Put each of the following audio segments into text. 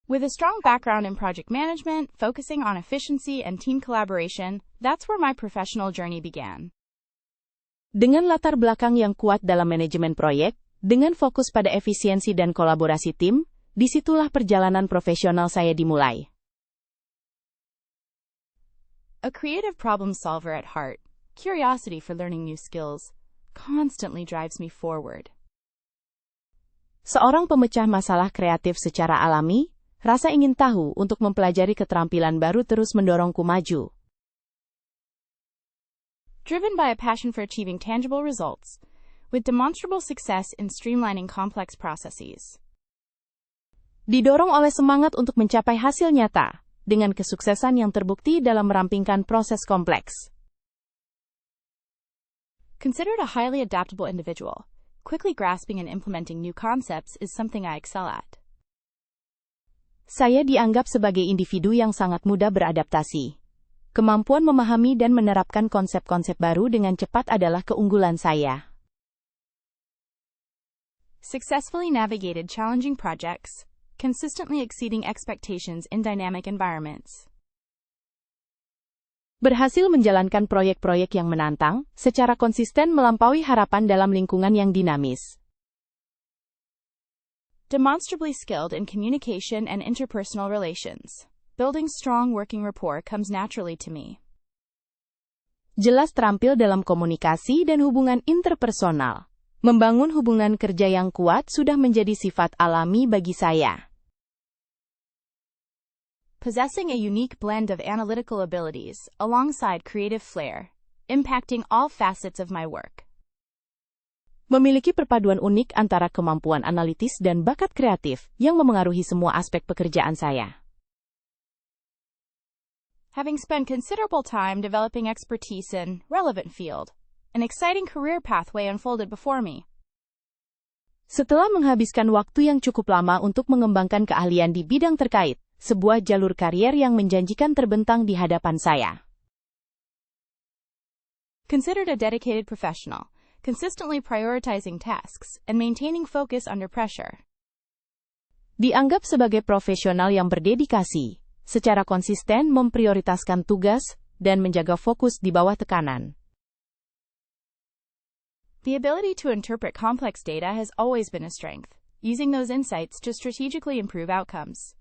With a strong background in project management, focusing on efficiency and team collaboration, that's where my professional journey began. Dengan latar belakang yang kuat dalam manajemen proyek, dengan fokus pada efisiensi dan kolaborasi tim, disitulah perjalanan profesional saya dimulai. A creative problem solver at heart, curiosity for learning new skills constantly drives me forward. Seorang pemecah masalah kreatif secara alami, rasa ingin tahu untuk mempelajari keterampilan baru terus mendorongku maju. Driven by a passion for achieving tangible results, with demonstrable success in streamlining complex processes. Didorong oleh semangat untuk mencapai hasil nyata, dengan kesuksesan yang terbukti dalam merampingkan proses kompleks. Considered a highly adaptable individual, quickly grasping and implementing new concepts is something I excel at. Saya dianggap sebagai individu yang sangat mudah beradaptasi. Kemampuan memahami dan menerapkan konsep-konsep baru dengan cepat adalah keunggulan saya. Successfully navigated challenging projects, consistently exceeding expectations in dynamic environments. Berhasil menjalankan proyek-proyek yang menantang, secara konsisten melampaui harapan dalam lingkungan yang dinamis. Demonstrably skilled in communication and interpersonal relations. Building strong working rapport comes naturally to me. Jelas terampil dalam komunikasi dan hubungan interpersonal. Membangun hubungan kerja yang kuat sudah menjadi sifat alami bagi saya. Possessing a unique blend of analytical abilities, alongside creative flair, impacting all facets of my work. Memiliki perpaduan unik antara kemampuan analitis dan bakat kreatif yang memengaruhi semua aspek pekerjaan saya. Having spent considerable time developing expertise in relevant field, an exciting career pathway unfolded before me. Setelah menghabiskan waktu yang cukup lama untuk mengembangkan keahlian di bidang terkait, sebuah jalur karier yang menjanjikan terbentang di hadapan saya. Considered a dedicated professional, consistently prioritizing tasks and maintaining focus under pressure. Dianggap sebagai profesional yang berdedikasi, secara konsisten memprioritaskan tugas dan menjaga fokus di bawah tekanan. The ability to interpret complex data has always been a strength, using those insights to strategically improve outcomes.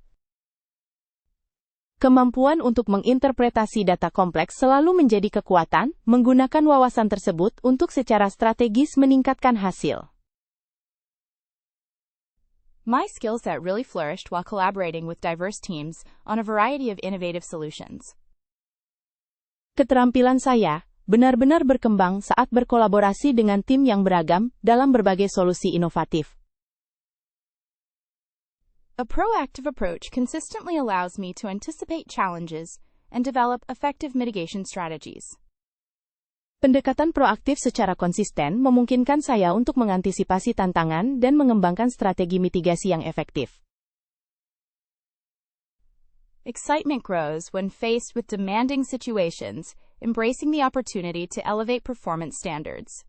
Kemampuan untuk menginterpretasi data kompleks selalu menjadi kekuatan, menggunakan wawasan tersebut untuk secara strategis meningkatkan hasil. My skill set really flourished while collaborating with diverse teams on a variety of innovative solutions. Keterampilan saya benar-benar berkembang saat berkolaborasi dengan tim yang beragam dalam berbagai solusi inovatif. A proactive approach consistently allows me to anticipate challenges and develop effective mitigation strategies. Pendekatan proaktif secara konsisten memungkinkan saya untuk mengantisipasi tantangan dan mengembangkan strategi mitigasi yang efektif. Excitement grows when faced with demanding situations, embracing the opportunity to elevate performance standards.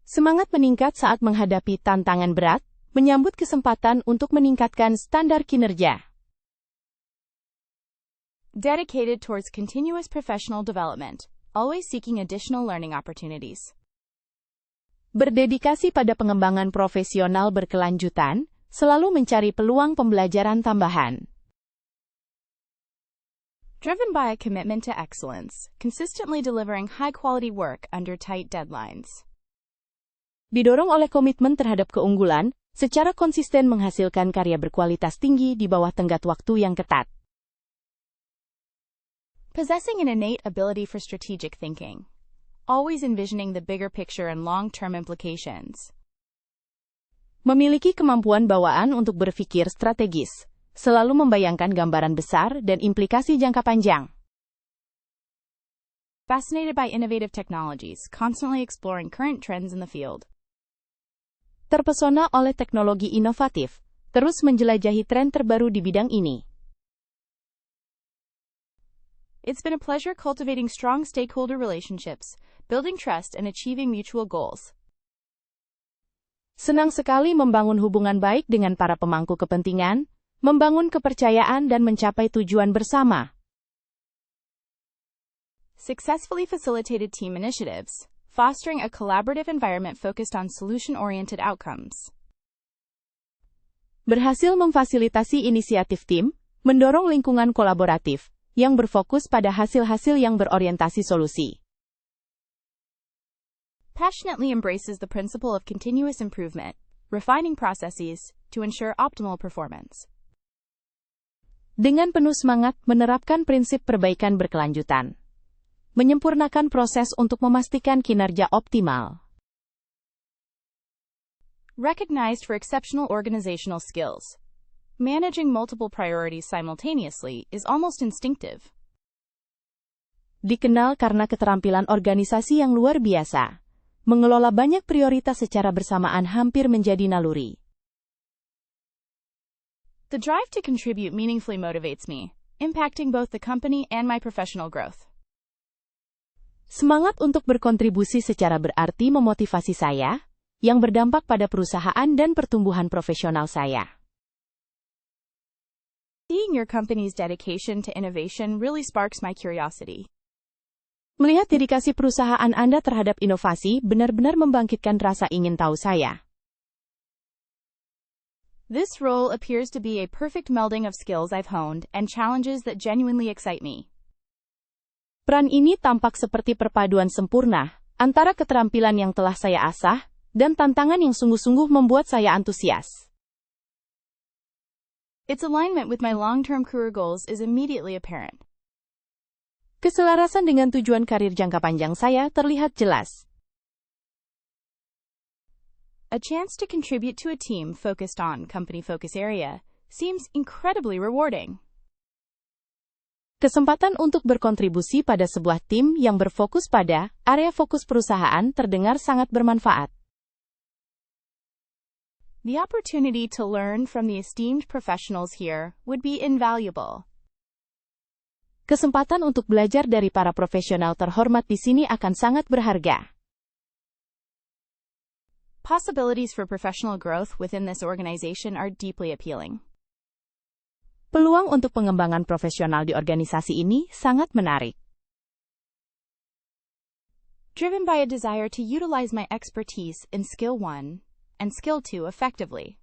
Semangat meningkat saat menghadapi tantangan berat, menyambut kesempatan untuk meningkatkan standar kinerja. Dedicated towards continuous professional development, always seeking additional learning opportunities. Berdedikasi pada pengembangan profesional berkelanjutan, selalu mencari peluang pembelajaran tambahan. Driven by a commitment to excellence, consistently delivering high-quality work under tight deadlines. Didorong oleh komitmen terhadap keunggulan, secara konsisten menghasilkan karya berkualitas tinggi di bawah tenggat waktu yang ketat. Possessing an innate ability for strategic thinking, always envisioning the bigger picture and long-term implications. Memiliki kemampuan bawaan untuk berpikir strategis, selalu membayangkan gambaran besar dan implikasi jangka panjang. Fascinated by innovative technologies, constantly exploring current trends in the field. Terpesona oleh teknologi inovatif, terus menjelajahi tren terbaru di bidang ini. It's been a pleasure cultivating strong stakeholder relationships, building trust and achieving mutual goals. Senang sekali membangun hubungan baik dengan para pemangku kepentingan, membangun kepercayaan dan mencapai tujuan bersama. Successfully facilitated team initiatives, fostering a collaborative environment focused on solution-oriented outcomes. Berhasil memfasilitasi inisiatif tim, mendorong lingkungan kolaboratif, yang berfokus pada hasil-hasil yang berorientasi solusi. Passionately embraces the principle of continuous improvement, refining processes to ensure optimal performance. Dengan penuh semangat menerapkan prinsip perbaikan berkelanjutan. Menyempurnakan proses untuk memastikan kinerja optimal. Recognized for exceptional organizational skills. Managing multiple priorities simultaneously is almost instinctive. Dikenal karena keterampilan organisasi yang luar biasa. Mengelola banyak prioritas secara bersamaan hampir menjadi naluri. The drive to contribute meaningfully motivates me, impacting both the company and my professional growth. Semangat untuk berkontribusi secara berarti memotivasi saya, yang berdampak pada perusahaan dan pertumbuhan profesional saya. Seeing your company's dedication to innovation really sparks my curiosity. Melihat dedikasi perusahaan Anda terhadap inovasi benar-benar membangkitkan rasa ingin tahu saya. This role appears to be a perfect melding of skills I've honed and challenges that genuinely excite me. Peran ini tampak seperti perpaduan sempurna antara keterampilan yang telah saya asah dan tantangan yang sungguh-sungguh membuat saya antusias. Its alignment with my long-term career goals is immediately apparent. Keselarasan dengan tujuan karir jangka panjang saya terlihat jelas. A chance to contribute to a team focused on company focus area seems incredibly rewarding. Kesempatan untuk berkontribusi pada sebuah tim yang berfokus pada area fokus perusahaan terdengar sangat bermanfaat. The opportunity to learn from the esteemed professionals here would be invaluable. Kesempatan untuk belajar dari para profesional terhormat di sini akan sangat berharga. Possibilities for professional growth within this organization are deeply appealing. Peluang untuk pengembangan profesional di organisasi ini sangat menarik. Driven by a desire to utilize my expertise in Skill 1 and Skill 2 effectively.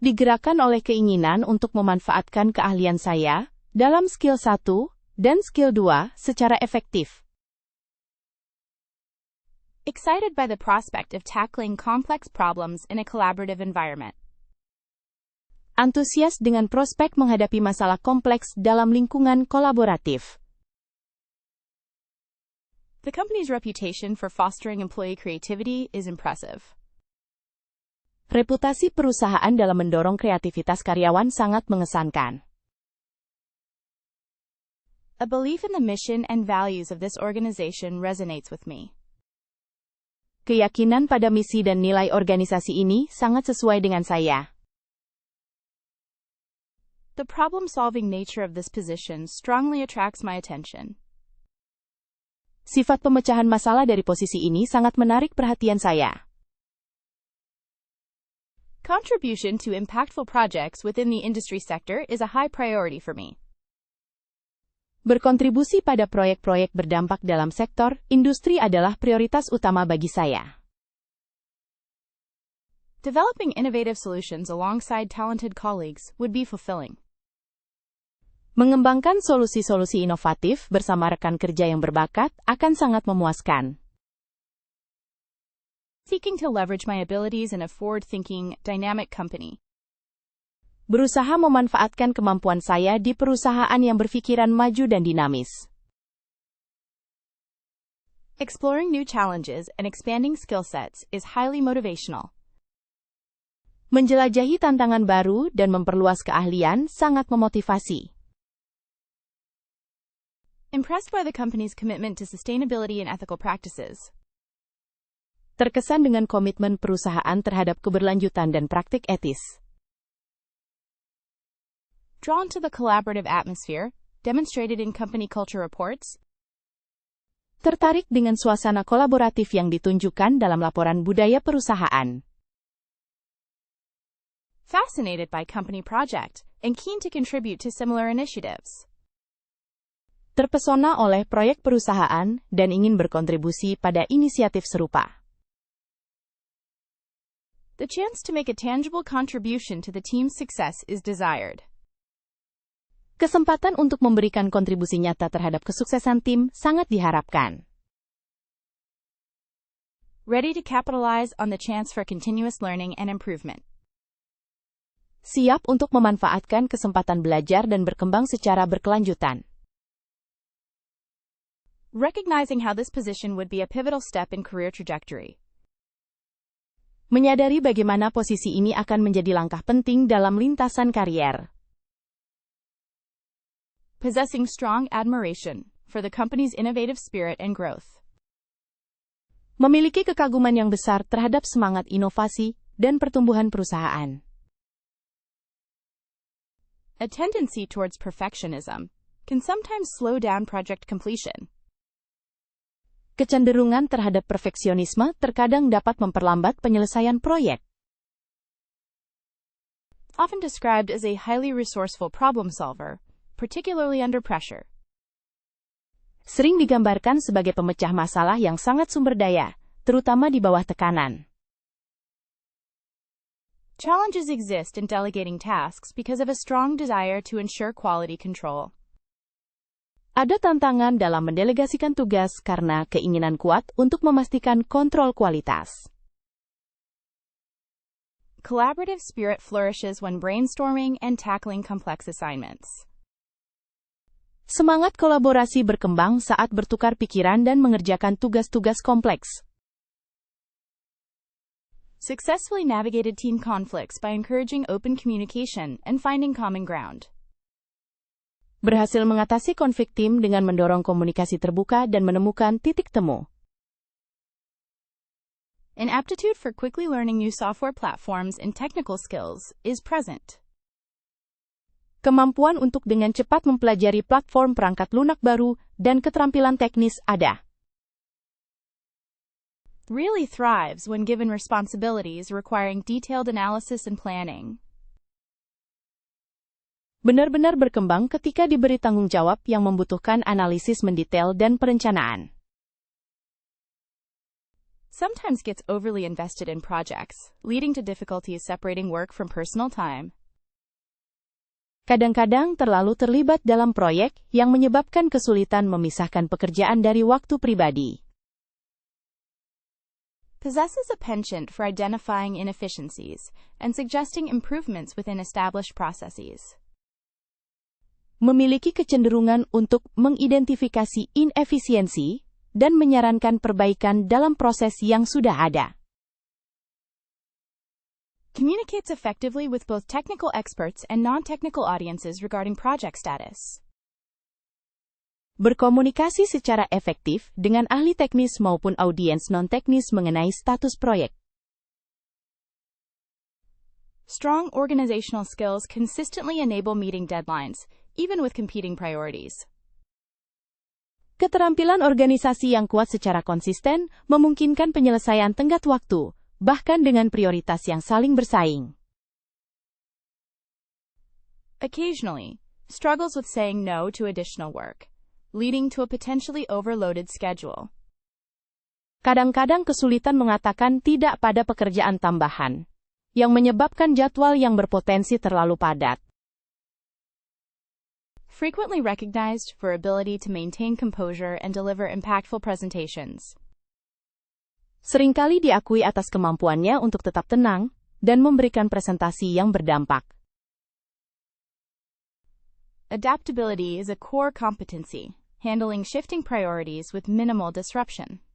Digerakkan oleh keinginan untuk memanfaatkan keahlian saya dalam Skill 1 dan Skill 2 secara efektif. Excited by the prospect of tackling complex problems in a collaborative environment. Antusias dengan prospek menghadapi masalah kompleks dalam lingkungan kolaboratif. The company's reputation for fostering employee creativity is impressive. Reputasi perusahaan dalam mendorong kreativitas karyawan sangat mengesankan. A belief in the mission and values of this organization resonates with me. Keyakinan pada misi dan nilai organisasi ini sangat sesuai dengan saya. The problem-solving nature of this position strongly attracts my attention. Sifat pemecahan masalah dari posisi ini sangat menarik perhatian saya. Contribution to impactful projects within the industry sector is a high priority for me. Berkontribusi pada proyek-proyek berdampak dalam sektor industri adalah prioritas utama bagi saya. Developing innovative solutions alongside talented colleagues would be fulfilling. Mengembangkan solusi-solusi inovatif bersama rekan kerja yang berbakat akan sangat memuaskan. Seeking to leverage my abilities in a forward-thinking, dynamic company. Berusaha memanfaatkan kemampuan saya di perusahaan yang berpikiran maju dan dinamis. Exploring new challenges and expanding skill sets is highly motivational. Menjelajahi tantangan baru dan memperluas keahlian sangat memotivasi. Impressed by the company's commitment to sustainability and ethical practices. Terkesan dengan komitmen perusahaan terhadap keberlanjutan dan praktik etis. Drawn to the collaborative atmosphere, demonstrated in company culture reports. Tertarik dengan suasana kolaboratif yang ditunjukkan dalam laporan budaya perusahaan. fascinated by company project, and keen to contribute to similar initiatives. Terpesona oleh proyek perusahaan dan ingin berkontribusi pada inisiatif serupa. The chance to make a tangible contribution to the team's success is desired. Kesempatan untuk memberikan kontribusi nyata terhadap kesuksesan tim sangat diharapkan. Ready to capitalize on the chance for continuous learning and improvement. Siap untuk memanfaatkan kesempatan belajar dan berkembang secara berkelanjutan. Recognizing how this position would be a pivotal step in career trajectory. Menyadari bagaimana posisi ini akan menjadi langkah penting dalam lintasan karier. Possessing strong admiration for the company's innovative spirit and growth. Memiliki kekaguman yang besar terhadap semangat inovasi dan pertumbuhan perusahaan. A tendency towards perfectionism can sometimes slow down project completion. Kecenderungan terhadap perfeksionisme terkadang dapat memperlambat penyelesaian proyek. Often described as a highly resourceful problem solver, particularly under pressure. Sering digambarkan sebagai pemecah masalah yang sangat sumber daya, terutama di bawah tekanan. Challenges exist in delegating tasks because of a strong desire to ensure quality control. Ada tantangan dalam mendelegasikan tugas karena keinginan kuat untuk memastikan kontrol kualitas. Collaborative spirit flourishes when brainstorming and tackling complex assignments. Semangat kolaborasi berkembang saat bertukar pikiran dan mengerjakan tugas-tugas kompleks. Successfully navigated team conflicts by encouraging open communication and finding common ground. Berhasil mengatasi konflik tim dengan mendorong komunikasi terbuka dan menemukan titik temu. An aptitude for quickly learning new software platforms and technical skills is present. Kemampuan untuk dengan cepat mempelajari platform perangkat lunak baru dan keterampilan teknis ada. Really thrives when given responsibilities requiring detailed analysis and planning. Benar-benar berkembang ketika diberi tanggung jawab yang membutuhkan analisis mendetail dan perencanaan. Sometimes gets overly invested in projects, leading to difficulties separating work from personal time. Kadang-kadang terlalu terlibat dalam proyek yang menyebabkan kesulitan memisahkan pekerjaan dari waktu pribadi. Possesses a penchant for identifying inefficiencies and suggesting improvements within established processes. Memiliki kecenderungan untuk mengidentifikasi inefisiensi dan menyarankan perbaikan dalam proses yang sudah ada. Communicates effectively with both technical experts and non-technical audiences regarding project status. Berkomunikasi secara efektif dengan ahli teknis maupun audiens non-teknis mengenai status proyek. Strong organizational skills consistently enable meeting deadlines, even with competing priorities. Keterampilan organisasi yang kuat secara konsisten memungkinkan penyelesaian tenggat waktu, bahkan dengan prioritas yang saling bersaing. Occasionally, struggles with saying no to additional work, leading to a potentially overloaded schedule. Kadang-kadang kesulitan mengatakan tidak pada pekerjaan tambahan, yang menyebabkan jadwal yang berpotensi terlalu padat. Frequently recognized for ability to maintain composure and deliver impactful presentations. Seringkali diakui atas kemampuannya untuk tetap tenang dan memberikan presentasi yang berdampak. Adaptability is a core competency, handling shifting priorities with minimal disruption.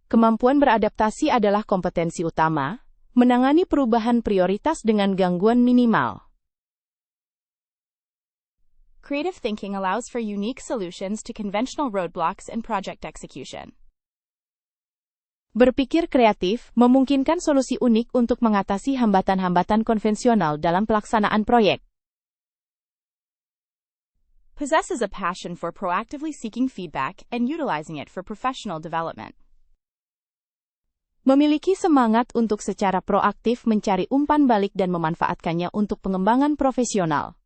Kemampuan beradaptasi adalah kompetensi utama, menangani perubahan prioritas dengan gangguan minimal. Creative thinking allows for unique solutions to conventional roadblocks in project execution. Berpikir kreatif memungkinkan solusi unik untuk mengatasi hambatan-hambatan konvensional dalam pelaksanaan proyek. Possesses a passion for proactively seeking feedback and utilizing it for professional development. Memiliki semangat untuk secara proaktif mencari umpan balik dan memanfaatkannya untuk pengembangan profesional.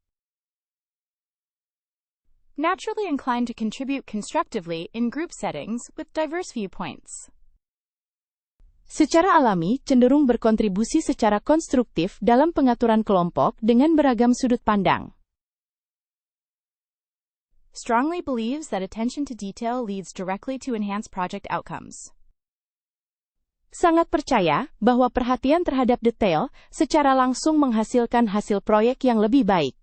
Naturally inclined to contribute constructively in group settings with diverse viewpoints. Secara alami, cenderung berkontribusi secara konstruktif dalam pengaturan kelompok dengan beragam sudut pandang. Strongly believes that attention to detail leads directly to enhanced project outcomes. Sangat percaya bahwa perhatian terhadap detail secara langsung menghasilkan hasil proyek yang lebih baik.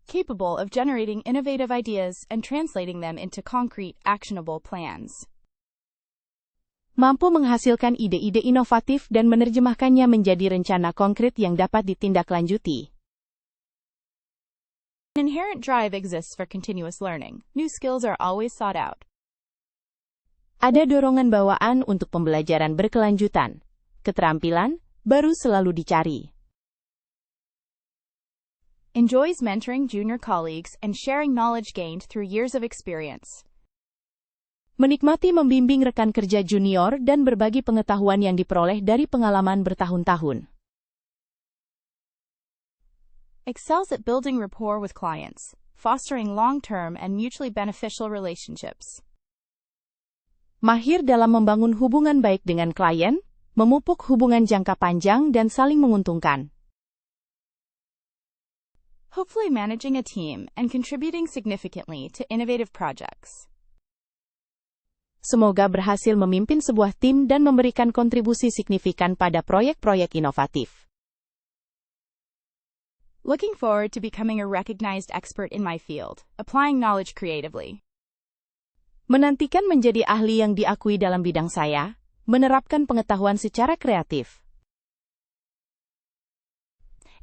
Capable of generating innovative ideas and translating them into concrete, actionable plans. Mampu menghasilkan ide-ide inovatif dan menerjemahkannya menjadi rencana konkret yang dapat ditindaklanjuti. An inherent drive exists for continuous learning. New skills are always sought out. Ada dorongan bawaan untuk pembelajaran berkelanjutan. Keterampilan baru selalu dicari. Enjoys mentoring junior colleagues and sharing knowledge gained through years of experience. Menikmati membimbing rekan kerja junior dan berbagi pengetahuan yang diperoleh dari pengalaman bertahun-tahun. Excels at building rapport with clients, fostering long-term and mutually beneficial relationships. Mahir dalam membangun hubungan baik dengan klien, memupuk hubungan jangka panjang dan saling menguntungkan. Hopefully managing a team and contributing significantly to innovative projects. Semoga berhasil memimpin sebuah tim dan memberikan kontribusi signifikan pada proyek-proyek inovatif. Looking forward to becoming a recognized expert in my field, applying knowledge creatively. Menantikan menjadi ahli yang diakui dalam bidang saya, menerapkan pengetahuan secara kreatif.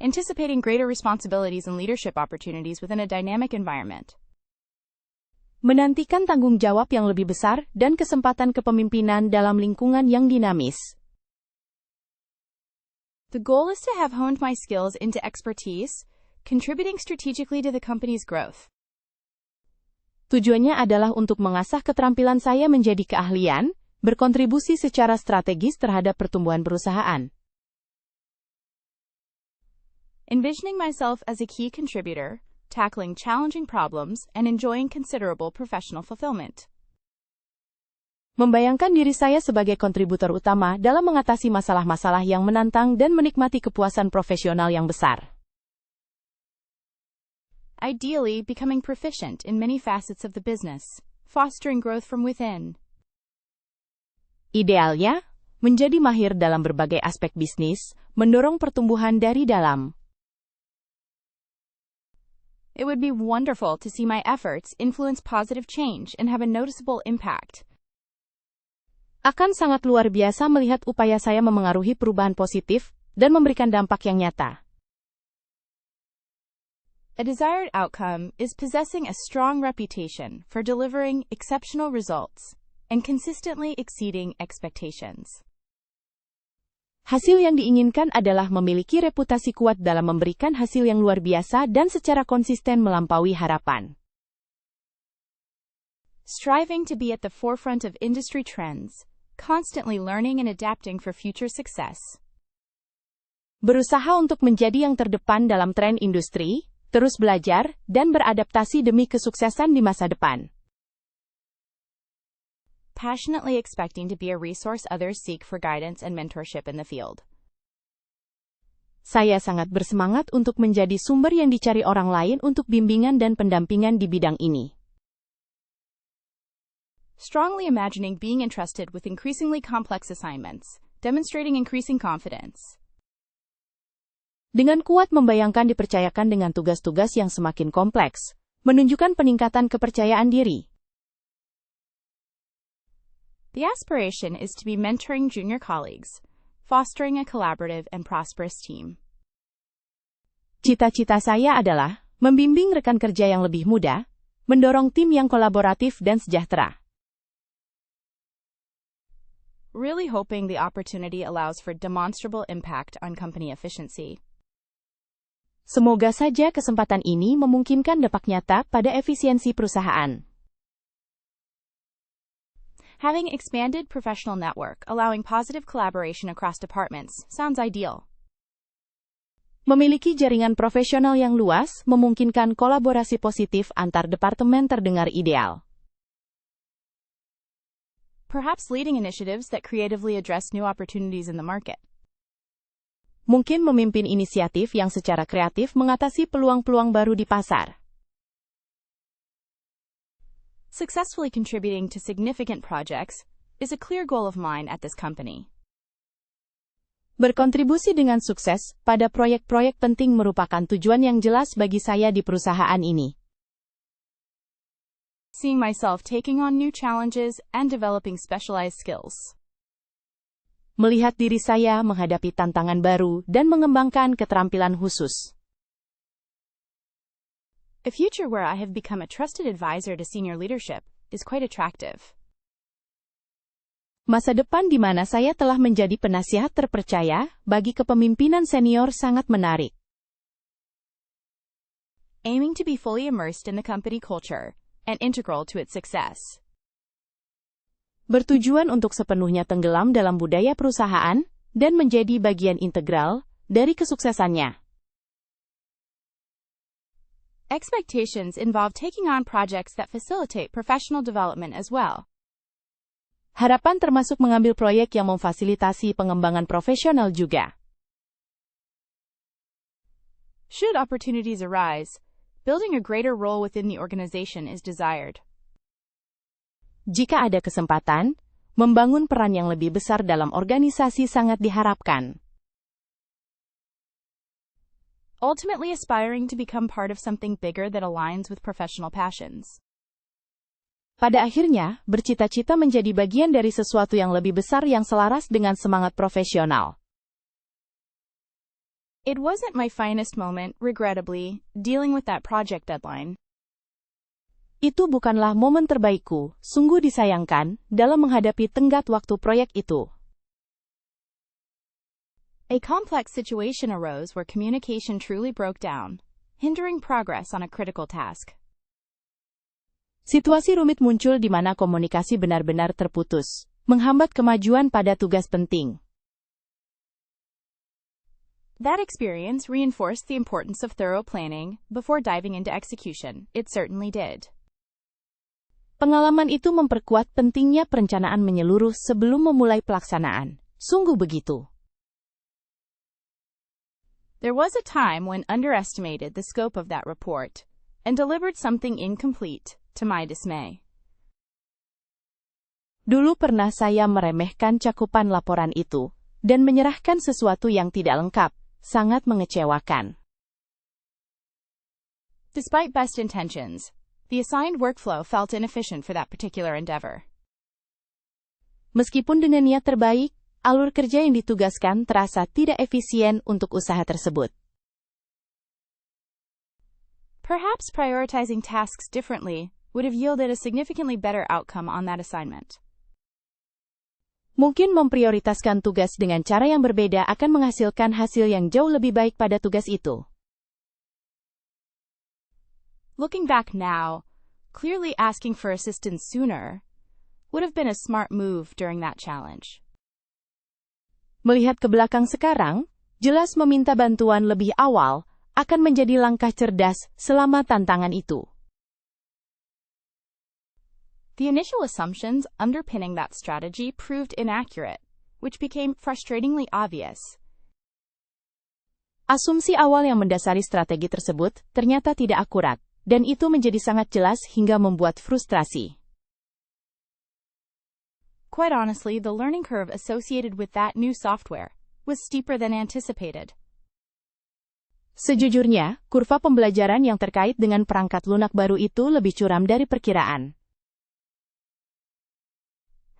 Anticipating greater responsibilities and leadership opportunities within a dynamic environment. Menantikan tanggung jawab yang lebih besar dan kesempatan kepemimpinan dalam lingkungan yang dinamis. The goal is to have honed my skills into expertise, contributing strategically to the company's growth. Tujuannya adalah untuk mengasah keterampilan saya menjadi keahlian, berkontribusi secara strategis terhadap pertumbuhan perusahaan. Envisioning myself as a key contributor, tackling challenging problems, and enjoying considerable professional fulfillment. Membayangkan diri saya sebagai kontributor utama dalam mengatasi masalah-masalah yang menantang dan menikmati kepuasan profesional yang besar. Ideally, becoming proficient in many facets of the business, fostering growth from within. Idealnya, menjadi mahir dalam berbagai aspek bisnis, mendorong pertumbuhan dari dalam. It would be wonderful to see my efforts influence positive change and have a noticeable impact. Akan sangat luar biasa melihat upaya saya memengaruhi perubahan positif dan memberikan dampak yang nyata. A desired outcome is possessing a strong reputation for delivering exceptional results and consistently exceeding expectations. Hasil yang diinginkan adalah memiliki reputasi kuat dalam memberikan hasil yang luar biasa dan secara konsisten melampaui harapan. Striving to be at the forefront of industry trends, constantly learning and adapting for future success. Berusaha untuk menjadi yang terdepan dalam tren industri, terus belajar, dan beradaptasi demi kesuksesan di masa depan. Passionately expecting to be a resource others seek for guidance and mentorship in the field. Saya sangat bersemangat untuk menjadi sumber yang dicari orang lain untuk bimbingan dan pendampingan di bidang ini. Strongly imagining being entrusted with increasingly complex assignments, demonstrating increasing confidence. Dengan kuat membayangkan dipercayakan dengan tugas-tugas yang semakin kompleks, menunjukkan peningkatan kepercayaan diri. The aspiration is to be mentoring junior colleagues, fostering a collaborative and prosperous team. Cita-cita saya adalah membimbing rekan kerja yang lebih muda, mendorong tim yang kolaboratif dan sejahtera. Really hoping the opportunity allows for demonstrable impact on company efficiency. Semoga saja kesempatan ini memungkinkan dampak nyata pada efisiensi perusahaan. Having expanded professional network, allowing positive collaboration across departments, sounds ideal. Memiliki jaringan profesional yang luas memungkinkan kolaborasi positif antar departemen terdengar ideal. Perhaps leading initiatives that creatively address new opportunities in the market. Mungkin memimpin inisiatif yang secara kreatif mengatasi peluang-peluang baru di pasar. Successfully contributing to significant projects is a clear goal of mine at this company. Berkontribusi dengan sukses pada proyek-proyek penting merupakan tujuan yang jelas bagi saya di perusahaan ini. Seeing myself taking on new challenges and developing specialized skills. Melihat diri saya menghadapi tantangan baru dan mengembangkan keterampilan khusus. A future where I have become a trusted advisor to senior leadership is quite attractive. Masa depan di mana saya telah menjadi penasihat terpercaya bagi kepemimpinan senior sangat menarik. Aiming to be fully immersed in the company culture and integral to its success. Bertujuan untuk sepenuhnya tenggelam dalam budaya perusahaan dan menjadi bagian integral dari kesuksesannya. Expectations involve taking on projects that facilitate professional development as well. Harapan termasuk mengambil proyek yang memfasilitasi pengembangan profesional juga. Should opportunities arise, building a greater role within the organization is desired. Jika ada kesempatan, membangun peran yang lebih besar dalam organisasi sangat diharapkan. Ultimately aspiring to become part of something bigger that aligns with professional passions. Pada akhirnya, bercita-cita menjadi bagian dari sesuatu yang lebih besar yang selaras dengan semangat profesional. It wasn't my finest moment, regrettably, dealing with that project deadline. Itu bukanlah momen terbaikku, sungguh disayangkan, dalam menghadapi tenggat waktu proyek itu. A complex situation arose where communication truly broke down, hindering progress on a critical task. Situasi rumit muncul di mana komunikasi benar-benar terputus, menghambat kemajuan pada tugas penting. That experience reinforced the importance of thorough planning before diving into execution. It certainly did. Pengalaman itu memperkuat pentingnya perencanaan menyeluruh sebelum memulai pelaksanaan. Sungguh begitu. There was a time when underestimated the scope of that report and delivered something incomplete, to my dismay. Dulu pernah saya meremehkan cakupan laporan itu dan menyerahkan sesuatu yang tidak lengkap. Sangat mengecewakan. Despite best intentions, the assigned workflow felt inefficient for that particular endeavor. Meskipun dengan niat terbaik, alur kerja yang ditugaskan terasa tidak efisien untuk usaha tersebut. Perhaps prioritizing tasks differently would have yielded a significantly better outcome on that assignment. Mungkin memprioritaskan tugas dengan cara yang berbeda akan menghasilkan hasil yang jauh lebih baik pada tugas itu. Looking back now, clearly asking for assistance sooner would have been a smart move during that challenge. Melihat ke belakang sekarang, jelas meminta bantuan lebih awal akan menjadi langkah cerdas selama tantangan itu. The initial assumptions underpinning that strategy proved inaccurate, which became frustratingly obvious. Asumsi awal yang mendasari strategi tersebut ternyata tidak akurat, dan itu menjadi sangat jelas hingga membuat frustrasi. Quite honestly, the learning curve associated with that new software was steeper than anticipated. Sejujurnya, kurva pembelajaran yang terkait dengan perangkat lunak baru itu lebih curam dari perkiraan.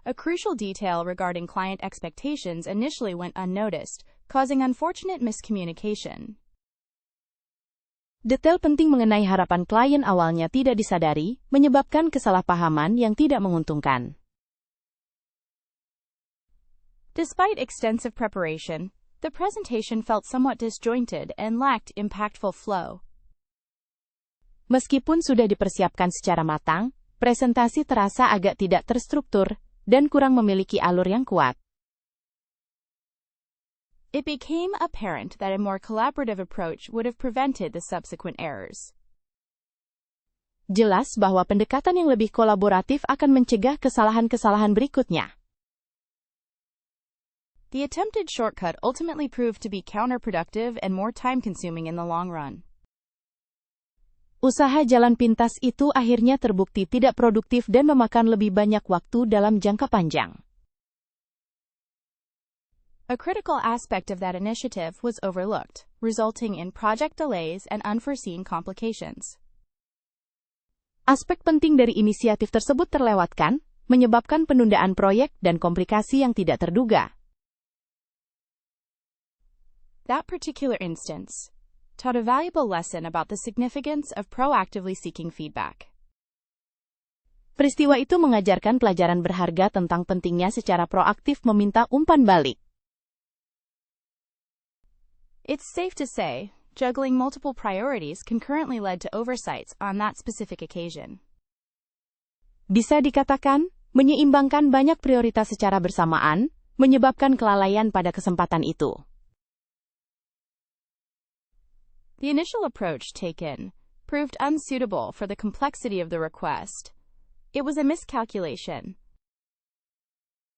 A crucial detail regarding client expectations initially went unnoticed, causing unfortunate miscommunication. Detail penting mengenai harapan klien awalnya tidak disadari, menyebabkan kesalahpahaman yang tidak menguntungkan. Despite extensive preparation, the presentation felt somewhat disjointed and lacked impactful flow. Meskipun sudah dipersiapkan secara matang, presentasi terasa agak tidak terstruktur, dan kurang memiliki alur yang kuat. It became apparent that a more collaborative approach would have prevented the subsequent errors. Jelas bahwa pendekatan yang lebih kolaboratif akan mencegah kesalahan-kesalahan berikutnya. The attempted shortcut ultimately proved to be counterproductive and more time-consuming in the long run. Usaha jalan pintas itu akhirnya terbukti tidak produktif dan memakan lebih banyak waktu dalam jangka panjang. A critical aspect of that initiative was overlooked, resulting in project delays and unforeseen complications. Aspek penting dari inisiatif tersebut terlewatkan, menyebabkan penundaan proyek dan komplikasi yang tidak terduga. That particular instance taught a valuable lesson about the significance of proactively seeking feedback. Peristiwa itu mengajarkan pelajaran berharga tentang pentingnya secara proaktif meminta umpan balik. It's safe to say, juggling multiple priorities concurrently led to oversights on that specific occasion. Bisa dikatakan, menyeimbangkan banyak prioritas secara bersamaan, menyebabkan kelalaian pada kesempatan itu. The initial approach taken proved unsuitable for the complexity of the request. It was a miscalculation.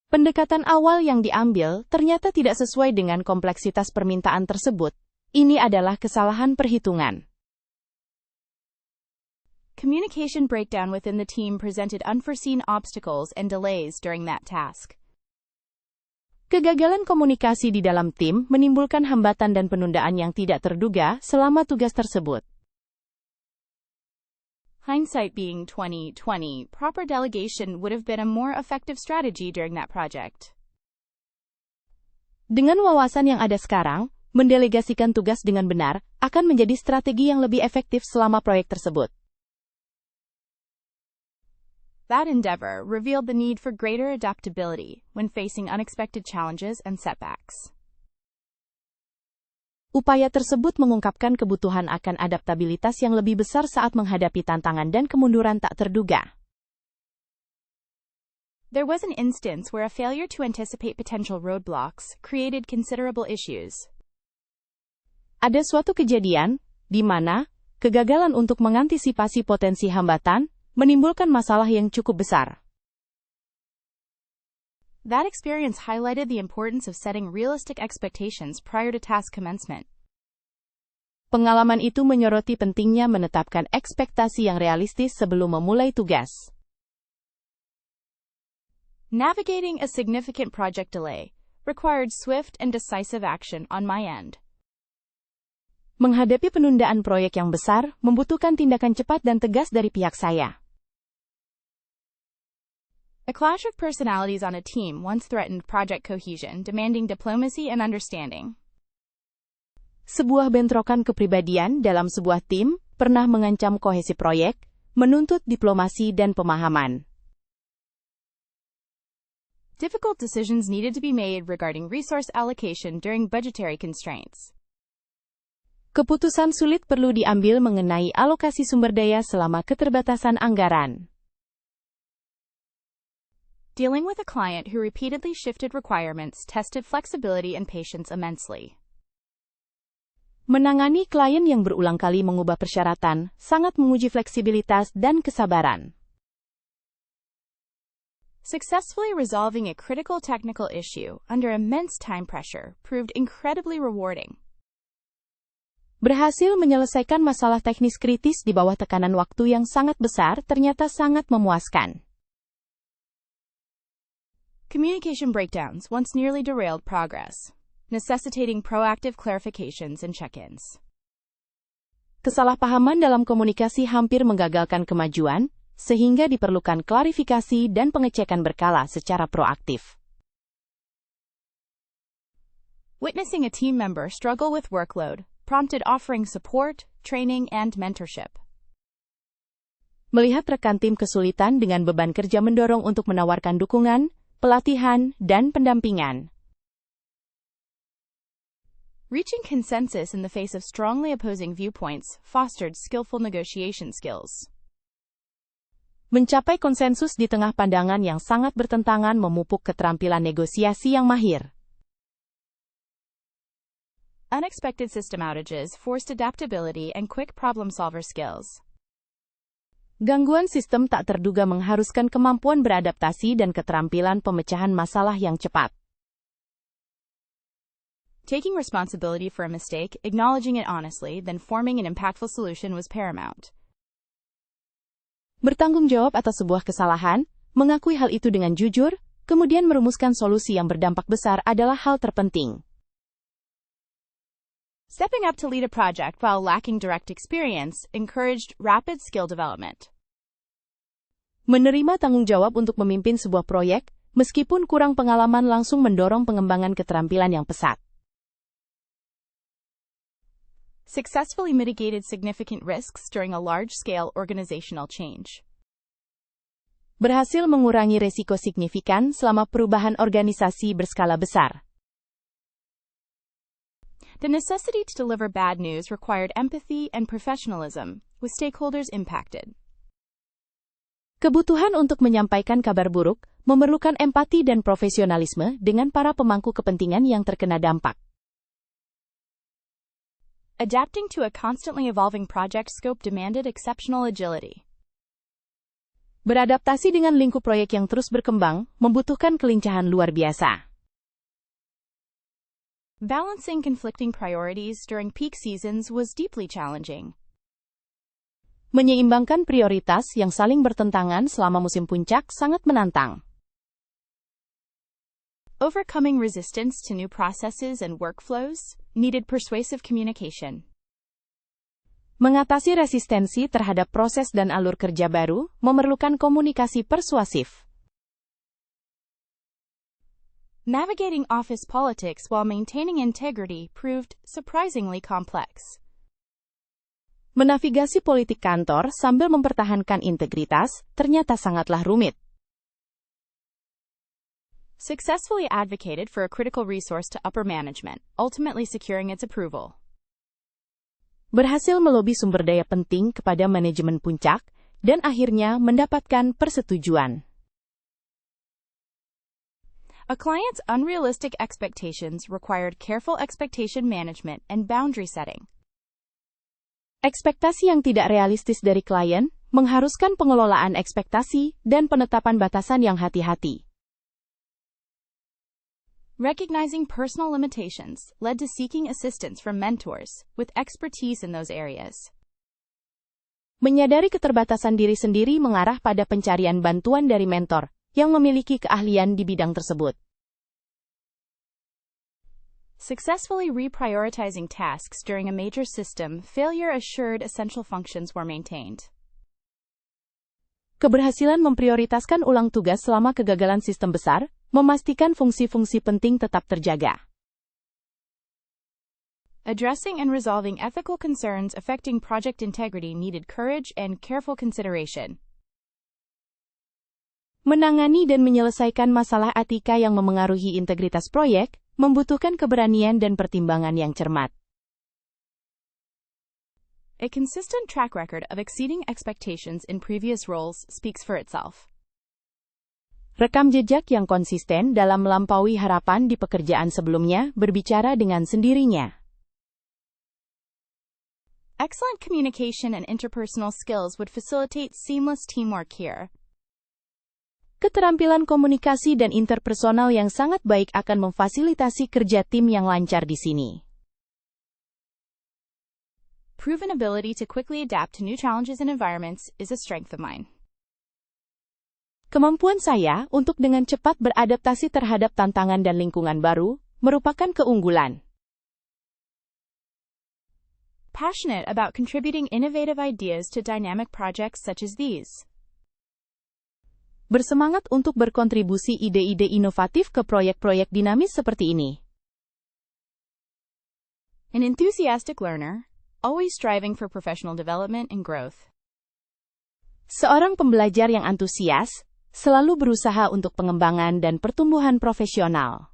Pendekatan awal yang diambil ternyata tidak sesuai dengan kompleksitas permintaan tersebut. Ini adalah kesalahan perhitungan. Communication breakdown within the team presented unforeseen obstacles and delays during that task. Kegagalan komunikasi di dalam tim menimbulkan hambatan dan penundaan yang tidak terduga selama tugas tersebut. Hindsight being 20/20, proper delegation would have been a more effective strategy during that project. Dengan wawasan yang ada sekarang, mendelegasikan tugas dengan benar akan menjadi strategi yang lebih efektif selama proyek tersebut. That endeavor revealed the need for greater adaptability when facing unexpected challenges and setbacks. Upaya tersebut mengungkapkan kebutuhan akan adaptabilitas yang lebih besar saat menghadapi tantangan dan kemunduran tak terduga. There was an instance where a failure to anticipate potential roadblocks created considerable issues. Ada suatu kejadian di mana kegagalan untuk mengantisipasi potensi hambatan menimbulkan masalah yang cukup besar. That experience highlighted the importance of setting realistic expectations prior to task commencement. Pengalaman itu menyoroti pentingnya menetapkan ekspektasi yang realistis sebelum memulai tugas. Navigating a significant project delay required swift and decisive action on my end. Menghadapi penundaan proyek yang besar membutuhkan tindakan cepat dan tegas dari pihak saya. A clash of personalities on a team once threatened project cohesion, demanding diplomacy and understanding. Sebuah bentrokan kepribadian dalam sebuah tim pernah mengancam kohesi proyek, menuntut diplomasi dan pemahaman. Difficult decisions needed to be made regarding resource allocation during budgetary constraints. Keputusan sulit perlu diambil mengenai alokasi sumber daya selama keterbatasan anggaran. Dealing with a client who repeatedly shifted requirements tested flexibility and patience immensely. Menangani klien yang berulang kali mengubah persyaratan sangat menguji fleksibilitas dan kesabaran. Successfully resolving a critical technical issue under immense time pressure proved incredibly rewarding. Berhasil menyelesaikan masalah teknis kritis di bawah tekanan waktu yang sangat besar ternyata sangat memuaskan. Communication breakdowns once nearly derailed progress, necessitating proactive clarifications and check-ins. Kesalahpahaman dalam komunikasi hampir menggagalkan kemajuan, sehingga diperlukan klarifikasi dan pengecekan berkala secara proaktif. Witnessing a team member struggle with workload prompted offering support, training, and mentorship. Melihat rekan tim kesulitan dengan beban kerja mendorong untuk menawarkan dukungan, pelatihan, dan pendampingan. Reaching consensus in the face of strongly opposing viewpoints fostered skillful negotiation skills. Mencapai konsensus di tengah pandangan yang sangat bertentangan memupuk keterampilan negosiasi yang mahir. Unexpected system outages forced adaptability and quick problem-solver skills. Gangguan sistem tak terduga mengharuskan kemampuan beradaptasi dan keterampilan pemecahan masalah yang cepat. Taking responsibility for a mistake, acknowledging it honestly, then forming an impactful solution was paramount. Bertanggung jawab atas sebuah kesalahan, mengakui hal itu dengan jujur, kemudian merumuskan solusi yang berdampak besar adalah hal terpenting. Stepping up to lead a project while lacking direct experience encouraged rapid skill development. Menerima tanggung jawab untuk memimpin sebuah proyek, meskipun kurang pengalaman langsung mendorong pengembangan keterampilan yang pesat. Successfully mitigated significant risks during a large-scale organizational change. Berhasil mengurangi risiko signifikan selama perubahan organisasi berskala besar. The necessity to deliver bad news required empathy and professionalism, with stakeholders impacted. Kebutuhan untuk menyampaikan kabar buruk memerlukan empati dan profesionalisme dengan para pemangku kepentingan yang terkena dampak. Adapting to a constantly evolving project scope demanded exceptional agility. Beradaptasi dengan lingkup proyek yang terus berkembang membutuhkan kelincahan luar biasa. Balancing conflicting priorities during peak seasons was deeply challenging. Menyeimbangkan prioritas yang saling bertentangan selama musim puncak sangat menantang. Overcoming resistance to new processes and workflows needed persuasive communication. Mengatasi resistensi terhadap proses dan alur kerja baru memerlukan komunikasi persuasif. Navigating office politics while maintaining integrity proved surprisingly complex. Menavigasi politik kantor sambil mempertahankan integritas ternyata sangatlah rumit. Successfully advocated for a critical resource to upper management, ultimately securing its approval. Berhasil melobi sumber daya penting kepada manajemen puncak, dan akhirnya mendapatkan persetujuan. A client's unrealistic expectations required careful expectation management and boundary setting. Ekspektasi yang tidak realistis dari klien mengharuskan pengelolaan ekspektasi dan penetapan batasan yang hati-hati. Recognizing personal limitations led to seeking assistance from mentors with expertise in those areas. Menyadari keterbatasan diri sendiri mengarah pada pencarian bantuan dari mentor yang memiliki keahlian di bidang tersebut. Successfully reprioritizing tasks during a major system failure assured essential functions were maintained. Keberhasilan memprioritaskan ulang tugas selama kegagalan sistem besar memastikan fungsi-fungsi penting tetap terjaga. Addressing and resolving ethical concerns affecting project integrity needed courage and careful consideration. Menangani dan menyelesaikan masalah etika yang memengaruhi integritas proyek membutuhkan keberanian dan pertimbangan yang cermat. A consistent track record of exceeding expectations in previous roles speaks for itself. Rekam jejak yang konsisten dalam melampaui harapan di pekerjaan sebelumnya berbicara dengan sendirinya. Excellent communication and interpersonal skills would facilitate seamless teamwork here. Keterampilan komunikasi dan interpersonal yang sangat baik akan memfasilitasi kerja tim yang lancar di sini. Proven ability to quickly adapt to new challenges and environments is a strength of mine. Kemampuan saya untuk dengan cepat beradaptasi terhadap tantangan dan lingkungan baru merupakan keunggulan. Passionate about contributing innovative ideas to dynamic projects such as these. Bersemangat untuk berkontribusi ide-ide inovatif ke proyek-proyek dinamis seperti ini. An enthusiastic learner, always striving for professional development and growth. Seorang pembelajar yang antusias, selalu berusaha untuk pengembangan dan pertumbuhan profesional.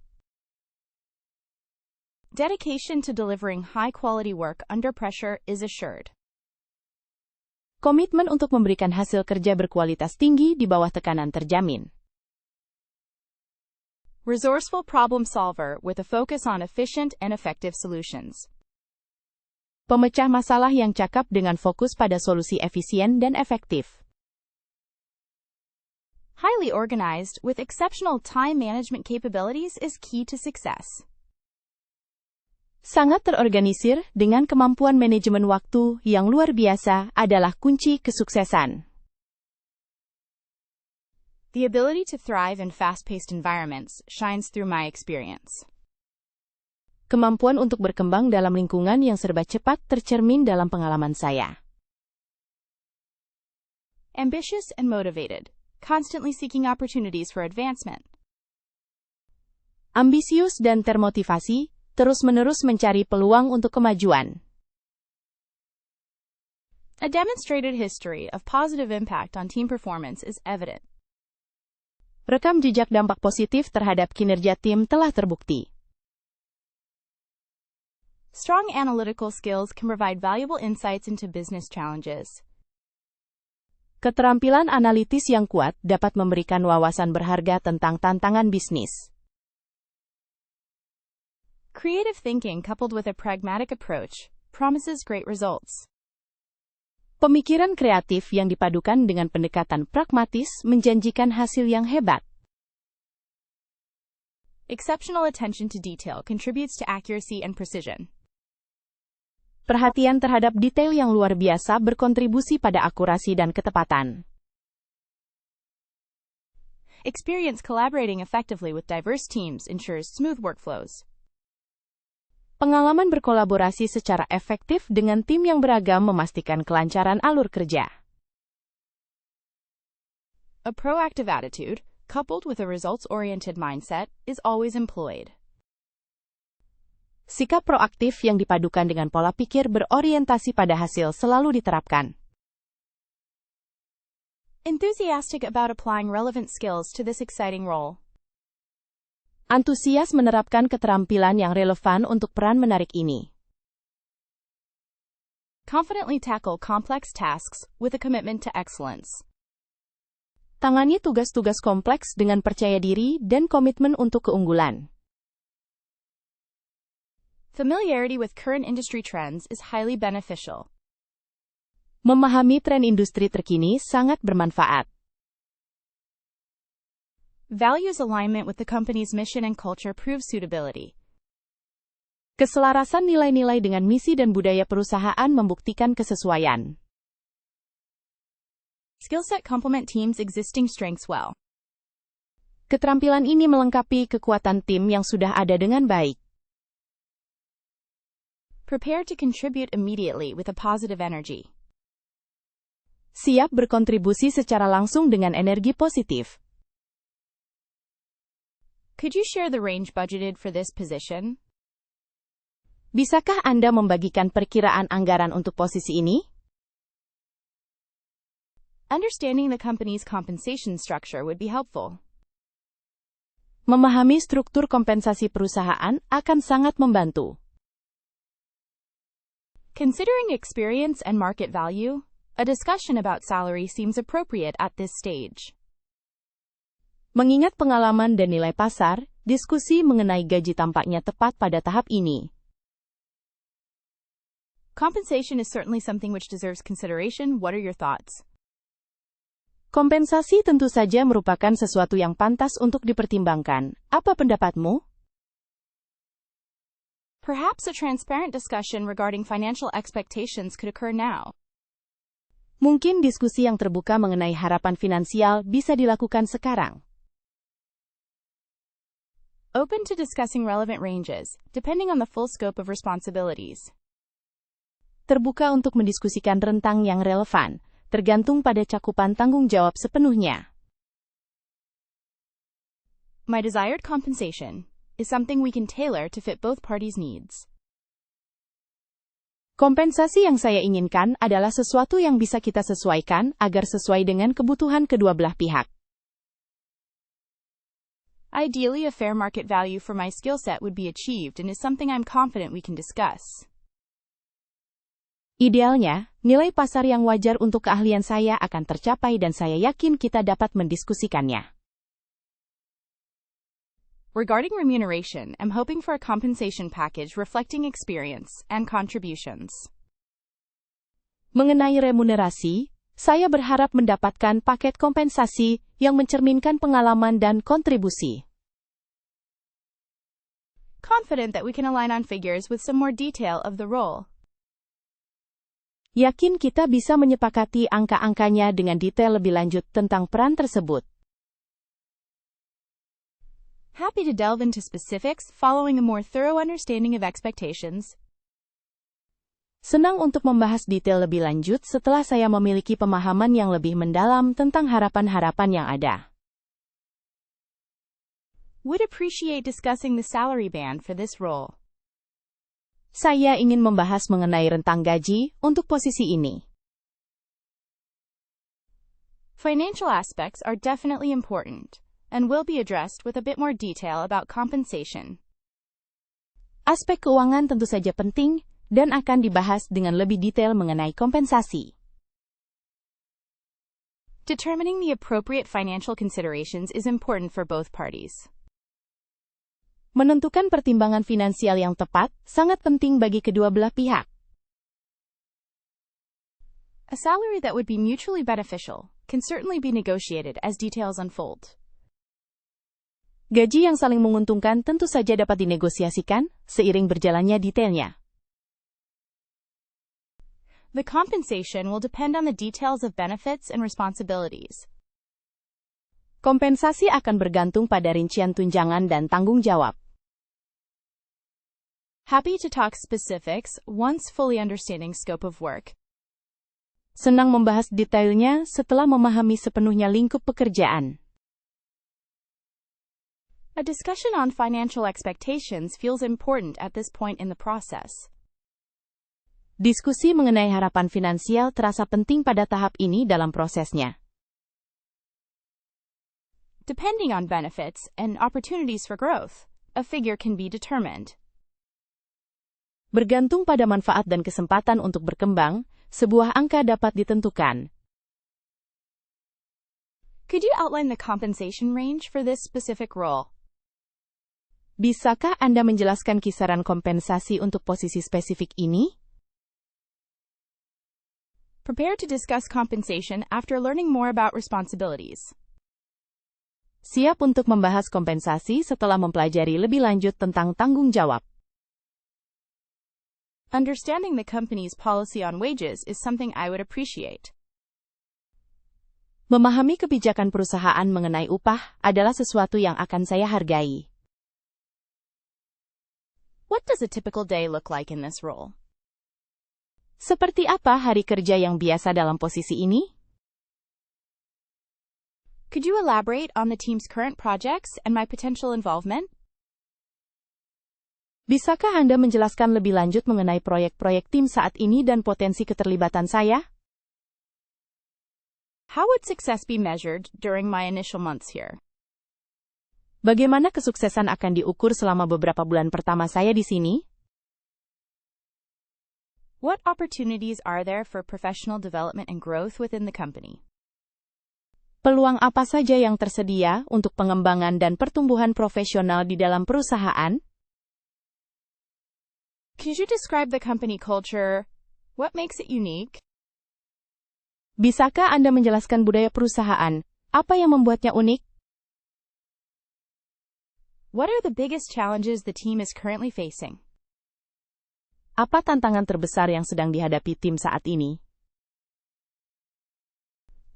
Dedication to delivering high-quality work under pressure is assured. Komitmen untuk memberikan hasil kerja berkualitas tinggi di bawah tekanan terjamin. Resourceful problem solver with a focus on efficient and effective solutions. Pemecah masalah yang cakap dengan fokus pada solusi efisien dan efektif. Highly organized with exceptional time management capabilities is key to success. Sangat terorganisir dengan kemampuan manajemen waktu yang luar biasa adalah kunci kesuksesan. The ability to thrive in fast-paced environments shines through my experience. Kemampuan untuk berkembang dalam lingkungan yang serba cepat tercermin dalam pengalaman saya. Ambitious and motivated, constantly seeking opportunities for advancement. Ambisius dan termotivasi, terus-menerus mencari peluang untuk kemajuan. A demonstrated history of positive impact on team performance is evident. Rekam jejak dampak positif terhadap kinerja tim telah terbukti. Strong analytical skills can provide valuable insights into business challenges. Keterampilan analitis yang kuat dapat memberikan wawasan berharga tentang tantangan bisnis. Creative thinking coupled with a pragmatic approach promises great results. Pemikiran kreatif yang dipadukan dengan pendekatan pragmatis menjanjikan hasil yang hebat. Exceptional attention to detail contributes to accuracy and precision. Perhatian terhadap detail yang luar biasa berkontribusi pada akurasi dan ketepatan. Experience collaborating effectively with diverse teams ensures smooth workflows. Pengalaman berkolaborasi secara efektif dengan tim yang beragam memastikan kelancaran alur kerja. A proactive attitude, coupled with a results-oriented mindset, is always employed. Sikap proaktif yang dipadukan dengan pola pikir berorientasi pada hasil selalu diterapkan. Enthusiastic about applying relevant skills to this exciting role. Antusias menerapkan keterampilan yang relevan untuk peran menarik ini. Confidently tackle complex tasks with a commitment to excellence. Tangani tugas-tugas kompleks dengan percaya diri dan komitmen untuk keunggulan. Familiarity with current industry trends is highly beneficial. Memahami tren industri terkini sangat bermanfaat. Values alignment with the company's mission and culture proves suitability. Keselarasan nilai-nilai dengan misi dan budaya perusahaan membuktikan kesesuaian. Skill set complement team's existing strengths well. Keterampilan ini melengkapi kekuatan tim yang sudah ada dengan baik. Prepare to contribute immediately with a positive energy. Siap berkontribusi secara langsung dengan energi positif. Could you share the range budgeted for this position? Bisakah Anda membagikan perkiraan anggaran untuk posisi ini? Understanding the company's compensation structure would be helpful. Memahami struktur kompensasi perusahaan akan sangat membantu. Considering experience and market value, a discussion about salary seems appropriate at this stage. Mengingat pengalaman dan nilai pasar, diskusi mengenai gaji tampaknya tepat pada tahap ini. Compensation is certainly something which deserves consideration. What are your thoughts? Kompensasi tentu saja merupakan sesuatu yang pantas untuk dipertimbangkan. Apa pendapatmu? Perhaps a transparent discussion regarding financial expectations could occur now. Mungkin diskusi yang terbuka mengenai harapan finansial bisa dilakukan sekarang. Open to discussing relevant ranges, depending on the full scope of responsibilities. Terbuka untuk mendiskusikan rentang yang relevan, tergantung pada cakupan tanggung jawab sepenuhnya. My desired compensation is something we can tailor to fit both parties' needs. Kompensasi yang saya inginkan adalah sesuatu yang bisa kita sesuaikan agar sesuai dengan kebutuhan kedua belah pihak. Ideally, a fair market value for my skill set would be achieved and is something I'm confident we can discuss. Idealnya, nilai pasar yang wajar untuk keahlian saya akan tercapai dan saya yakin kita dapat mendiskusikannya. Regarding remuneration, I'm hoping for a compensation package reflecting experience and contributions. Mengenai remunerasi, saya berharap mendapatkan paket kompensasi yang mencerminkan pengalaman dan kontribusi. Confident that we can align on figures with some more detail of the role. Yakin kita bisa menyepakati angka-angkanya dengan detail lebih lanjut tentang peran tersebut. Happy to delve into specifics following a more thorough understanding of expectations. Senang untuk membahas detail lebih lanjut setelah saya memiliki pemahaman yang lebih mendalam tentang harapan-harapan yang ada. Would appreciate discussing the salary band for this role. Saya ingin membahas mengenai rentang gaji untuk posisi ini. Financial aspects are definitely important and will be addressed with a bit more detail about compensation. Aspek keuangan tentu saja penting dan akan dibahas dengan lebih detail mengenai kompensasi. Determining the appropriate financial considerations is important for both parties. Menentukan pertimbangan finansial yang tepat sangat penting bagi kedua belah pihak. A salary that would be mutually beneficial can certainly be negotiated as details unfold. Gaji yang saling menguntungkan tentu saja dapat dinegosiasikan seiring berjalannya detailnya. The compensation will depend on the details of benefits and responsibilities. Kompensasi akan bergantung pada rincian tunjangan dan tanggung jawab. Happy to talk specifics once fully understanding scope of work. Senang membahas detailnya setelah memahami sepenuhnya lingkup pekerjaan. A discussion on financial expectations feels important at this point in the process. Diskusi mengenai harapan finansial terasa penting pada tahap ini dalam prosesnya. Depending on benefits and opportunities for growth, a figure can be determined. Bergantung pada manfaat dan kesempatan untuk berkembang, sebuah angka dapat ditentukan. Could you outline the compensation range for this specific role? Bisakah Anda menjelaskan kisaran kompensasi untuk posisi spesifik ini? Prepare to discuss compensation after learning more about responsibilities. Siap untuk membahas kompensasi setelah mempelajari lebih lanjut tentang tanggung jawab. Understanding the company's policy on wages is something I would appreciate. Memahami kebijakan perusahaan mengenai upah adalah sesuatu yang akan saya hargai. What does a typical day look like in this role? Seperti apa hari kerja yang biasa dalam posisi ini? Could you elaborate on the team's current projects and my potential involvement? Bisakah Anda menjelaskan lebih lanjut mengenai proyek-proyek tim saat ini dan potensi keterlibatan saya? How would success be measured during my initial months here? Bagaimana kesuksesan akan diukur selama beberapa bulan pertama saya di sini? What opportunities are there for professional development and growth within the company? Peluang apa saja yang tersedia untuk pengembangan dan pertumbuhan profesional di dalam perusahaan? Could you describe the company culture? What makes it unique? Bisakah Anda menjelaskan budaya perusahaan? Apa yang membuatnya unik? What are the biggest challenges the team is currently facing? Apa tantangan terbesar yang sedang dihadapi tim saat ini?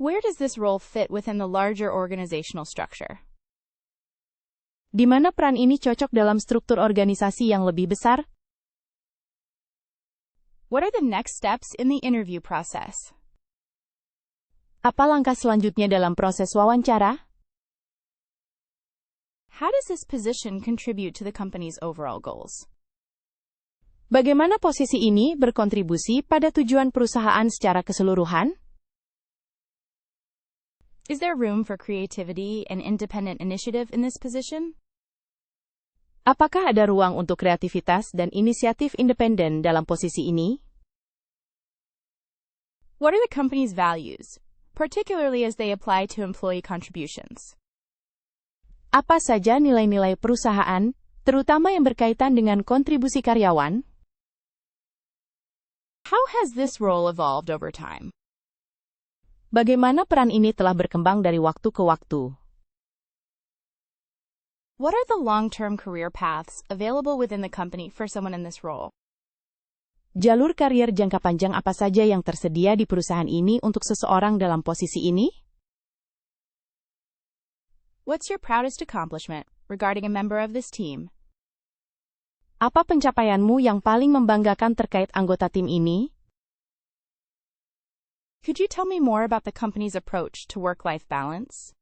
Where does this role fit within the larger organizational structure? Di mana peran ini cocok dalam struktur organisasi yang lebih besar? What are the next steps in the interview process? Apa langkah selanjutnya dalam proses wawancara? How does this position contribute to the company's overall goals? Bagaimana posisi ini berkontribusi pada tujuan perusahaan secara keseluruhan? Is there room for creativity and independent initiative in this position? Apakah ada ruang untuk kreativitas dan inisiatif independen dalam posisi ini? What are the company's values, particularly as they apply to employee contributions? Apa saja nilai-nilai perusahaan, terutama yang berkaitan dengan kontribusi karyawan? How has this role evolved over time? Bagaimana peran ini telah berkembang dari waktu ke waktu? What are the long-term career paths available within the company for someone in this role? Jalur karier jangka panjang apa saja yang tersedia di perusahaan ini untuk seseorang dalam posisi ini? What's your proudest accomplishment regarding a member of this team? Apa pencapaianmu yang paling membanggakan terkait anggota tim ini? Could you tell me more about the company's approach to work-life balance?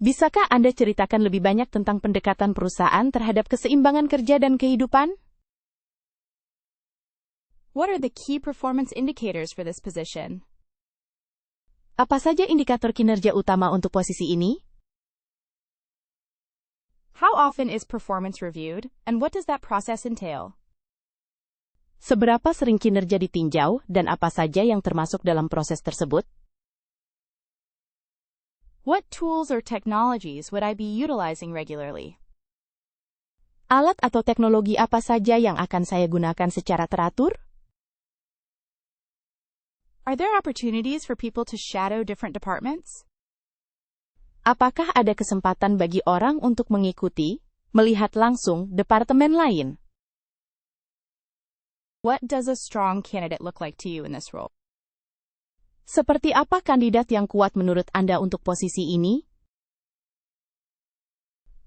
Bisakah Anda ceritakan lebih banyak tentang pendekatan perusahaan terhadap keseimbangan kerja dan kehidupan? What are the key performance indicators for this position? Apa saja indikator kinerja utama untuk posisi ini? How often is performance reviewed, and what does that process entail? Seberapa sering kinerja ditinjau, dan apa saja yang termasuk dalam proses tersebut? What tools or technologies would I be utilizing regularly? Alat atau teknologi apa saja yang akan saya gunakan secara teratur? Are there opportunities for people to shadow different departments? Apakah ada kesempatan bagi orang untuk mengikuti, melihat langsung, departemen lain? What does a strong candidate look like to you in this role? Seperti apa kandidat yang kuat menurut Anda untuk posisi ini?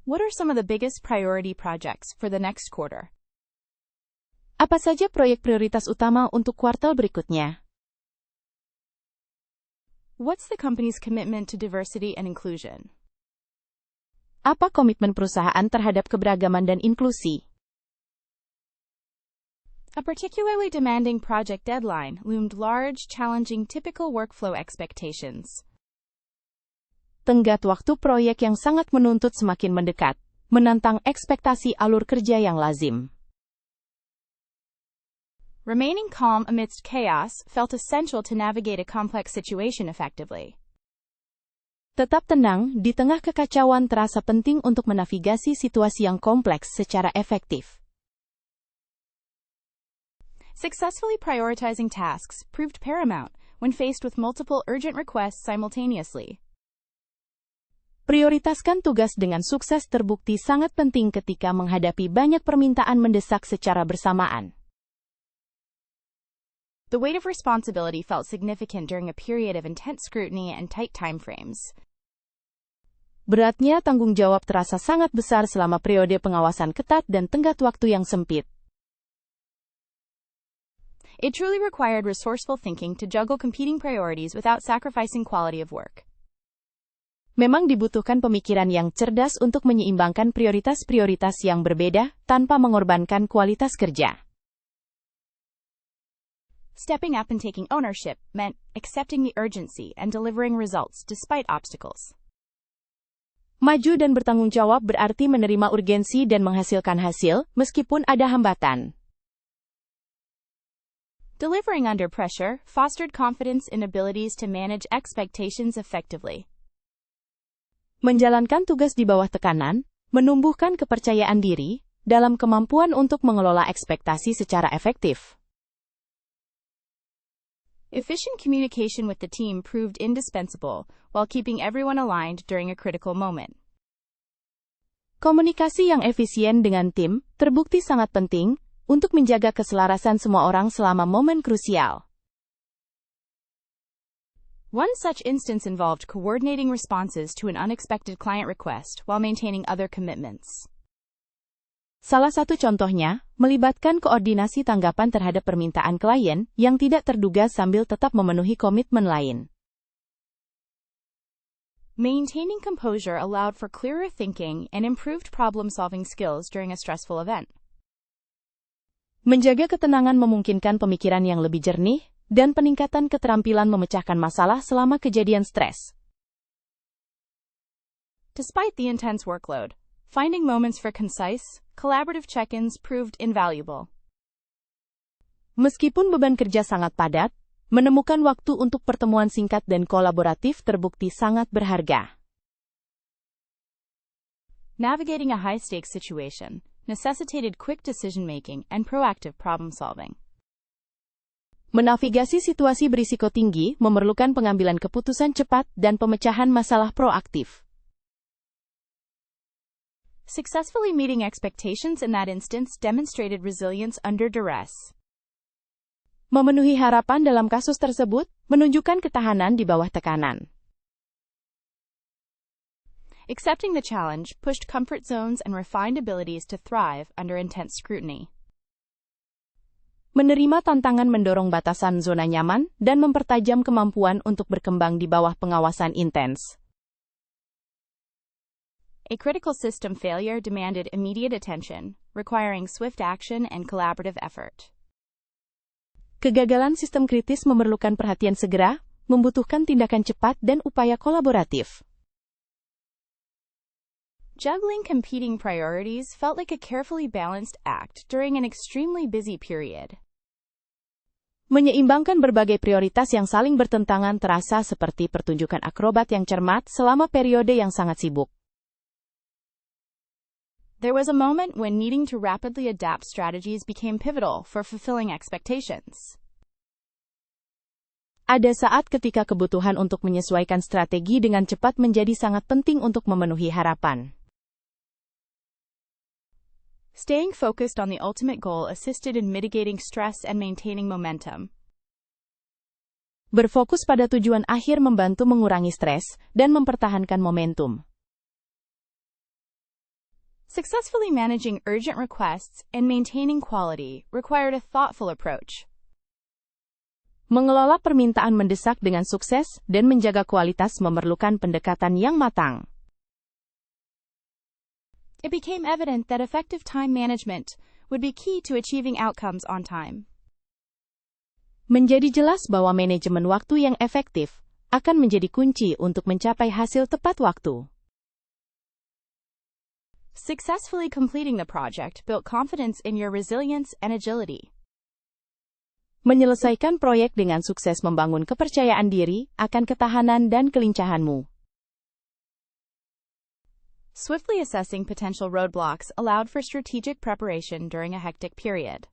What are some of the biggest priority projects for the next quarter? Apa saja proyek prioritas utama untuk kuartal berikutnya? What's the company's commitment to diversity and inclusion? Apa komitmen perusahaan terhadap keberagaman dan inklusi? A particularly demanding project deadline loomed large, challenging typical workflow expectations. Tenggat waktu proyek yang sangat menuntut semakin mendekat, menantang ekspektasi alur kerja yang lazim. Remaining calm amidst chaos felt essential to navigate a complex situation effectively. Tetap tenang di tengah kekacauan terasa penting untuk menavigasi situasi yang kompleks secara efektif. Successfully prioritizing tasks proved paramount when faced with multiple urgent requests simultaneously. Prioritaskan tugas dengan sukses terbukti sangat penting ketika menghadapi banyak permintaan mendesak secara bersamaan. The weight of responsibility felt significant during a period of intense scrutiny and tight timeframes. Beratnya tanggung jawab terasa sangat besar selama periode pengawasan ketat dan tenggat waktu yang sempit. It truly required resourceful thinking to juggle competing priorities without sacrificing quality of work. Memang dibutuhkan pemikiran yang cerdas untuk menyeimbangkan prioritas-prioritas yang berbeda tanpa mengorbankan kualitas kerja. Stepping up and taking ownership meant accepting the urgency and delivering results despite obstacles. Maju dan bertanggung jawab berarti menerima urgensi dan menghasilkan hasil, meskipun ada hambatan. Delivering under pressure fostered confidence in abilities to manage expectations effectively. Menjalankan tugas di bawah tekanan, menumbuhkan kepercayaan diri, dalam kemampuan untuk mengelola ekspektasi secara efektif. Efficient communication with the team proved indispensable, while keeping everyone aligned during a critical moment. Komunikasi yang efisien dengan tim terbukti sangat penting untuk menjaga keselarasan semua orang selama momen krusial. One such instance involved coordinating responses to an unexpected client request while maintaining other commitments. Salah satu contohnya, melibatkan koordinasi tanggapan terhadap permintaan klien yang tidak terduga sambil tetap memenuhi komitmen lain. Maintaining composure allowed for clearer thinking and improved problem-solving skills during a stressful event. Menjaga ketenangan memungkinkan pemikiran yang lebih jernih dan peningkatan keterampilan memecahkan masalah selama kejadian stres. Despite the intense workload, finding moments for concise, collaborative check-ins proved invaluable. Meskipun beban kerja sangat padat, Menemukan waktu untuk pertemuan singkat dan kolaboratif terbukti sangat berharga. Navigating a high-stakes situation necessitated quick decision-making and proactive problem-solving. Menavigasi situasi berisiko tinggi memerlukan pengambilan keputusan cepat dan pemecahan masalah proaktif. Successfully meeting expectations in that instance demonstrated resilience under duress. Memenuhi harapan dalam kasus tersebut menunjukkan ketahanan di bawah tekanan. Accepting the challenge pushed comfort zones and refined abilities to thrive under intense scrutiny. Menerima tantangan mendorong batasan zona nyaman dan mempertajam kemampuan untuk berkembang di bawah pengawasan intens. A critical system failure demanded immediate attention, requiring swift action and collaborative effort. Kegagalan sistem kritis memerlukan perhatian segera, membutuhkan tindakan cepat dan upaya kolaboratif. Juggling competing priorities felt like a carefully balanced act during an extremely busy period. Menyeimbangkan berbagai prioritas yang saling bertentangan terasa seperti pertunjukan akrobat yang cermat selama periode yang sangat sibuk. There was a moment when needing to rapidly adapt strategies became pivotal for fulfilling expectations. Ada saat ketika kebutuhan untuk menyesuaikan strategi dengan cepat menjadi sangat penting untuk memenuhi harapan. Staying focused on the ultimate goal assisted in mitigating stress and maintaining momentum. Berfokus pada tujuan akhir membantu mengurangi stres dan mempertahankan momentum. Successfully managing urgent requests and maintaining quality required a thoughtful approach. Mengelola permintaan mendesak dengan sukses dan menjaga kualitas memerlukan pendekatan yang matang. It became evident that effective time management would be key to achieving outcomes on time. Menjadi jelas bahwa manajemen waktu yang efektif akan menjadi kunci untuk mencapai hasil tepat waktu. Successfully completing the project built confidence in your resilience and agility. Menyelesaikan proyek dengan sukses membangun kepercayaan diri akan ketahanan dan kelincahanmu. Swiftly assessing potential roadblocks allowed for strategic preparation during a hectic period.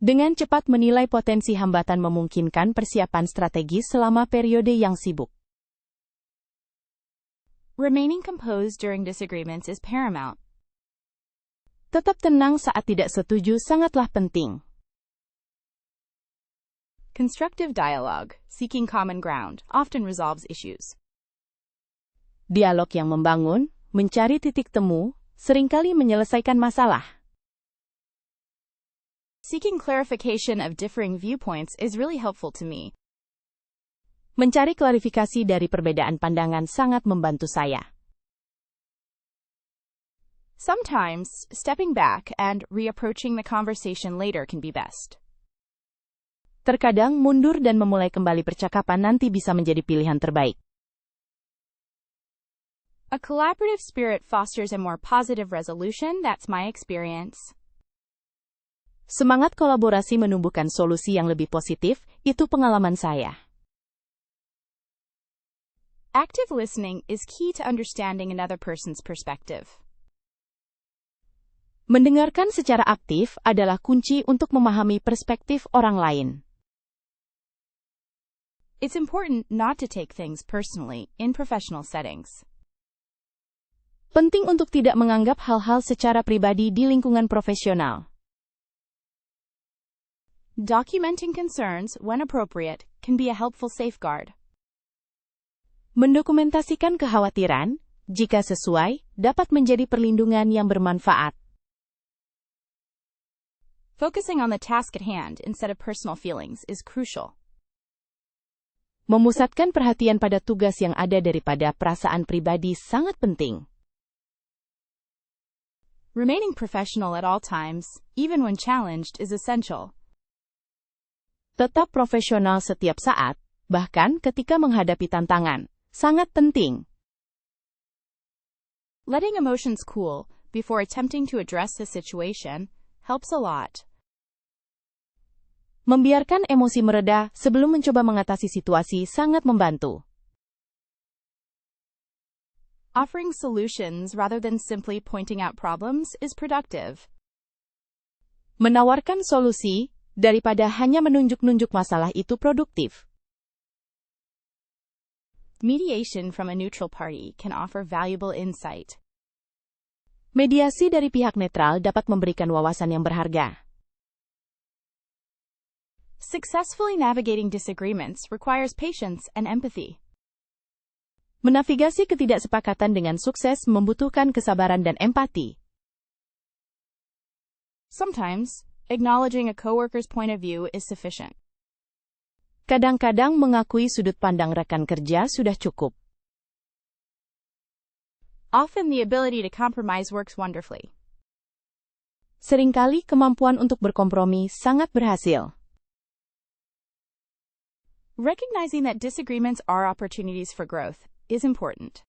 Dengan cepat menilai potensi hambatan memungkinkan persiapan strategis selama periode yang sibuk. Remaining composed during disagreements is paramount. Tetap tenang saat tidak setuju sangatlah penting. Constructive dialogue, seeking common ground, often resolves issues. Dialog yang membangun, mencari titik temu, seringkali menyelesaikan masalah. Seeking clarification of differing viewpoints is really helpful to me. Mencari klarifikasi dari perbedaan pandangan sangat membantu saya. Sometimes, stepping back and reapproaching the conversation later can be best. Terkadang mundur dan memulai kembali percakapan nanti bisa menjadi pilihan terbaik. A collaborative spirit fosters a more positive resolution, that's my experience. Semangat kolaborasi menumbuhkan solusi yang lebih positif, itu pengalaman saya. Active listening is key to understanding another person's perspective. Mendengarkan secara aktif adalah kunci untuk memahami perspektif orang lain. It's important not to take things personally in professional settings. Penting untuk tidak menganggap hal-hal secara pribadi di lingkungan profesional. Documenting concerns, when appropriate, can be a helpful safeguard. Mendokumentasikan kekhawatiran, jika sesuai, dapat menjadi perlindungan yang bermanfaat. Focusing on the task at hand instead of personal feelings is crucial. Memusatkan perhatian pada tugas yang ada daripada perasaan pribadi sangat penting. Remaining professional at all times, even when challenged, is essential. Tetap profesional setiap saat, bahkan ketika menghadapi tantangan, sangat penting. Letting emotions cool before attempting to address the situation helps a lot. Membiarkan emosi mereda sebelum mencoba mengatasi situasi sangat membantu. Offering solutions rather than simply pointing out problems is productive. Menawarkan solusi daripada hanya menunjuk-nunjuk masalah itu produktif. Mediation from a neutral party can offer valuable insight. Mediasi dari pihak netral dapat memberikan wawasan yang berharga. Successfully navigating disagreements requires patience and empathy. Menavigasi ketidaksepakatan dengan sukses membutuhkan kesabaran dan empati. Sometimes, acknowledging a coworker's point of view is sufficient. Kadang-kadang mengakui sudut pandang rekan kerja sudah cukup. Often the ability to compromise works wonderfully. Seringkali kemampuan untuk berkompromi sangat berhasil. Recognizing that disagreements are opportunities for growth is important.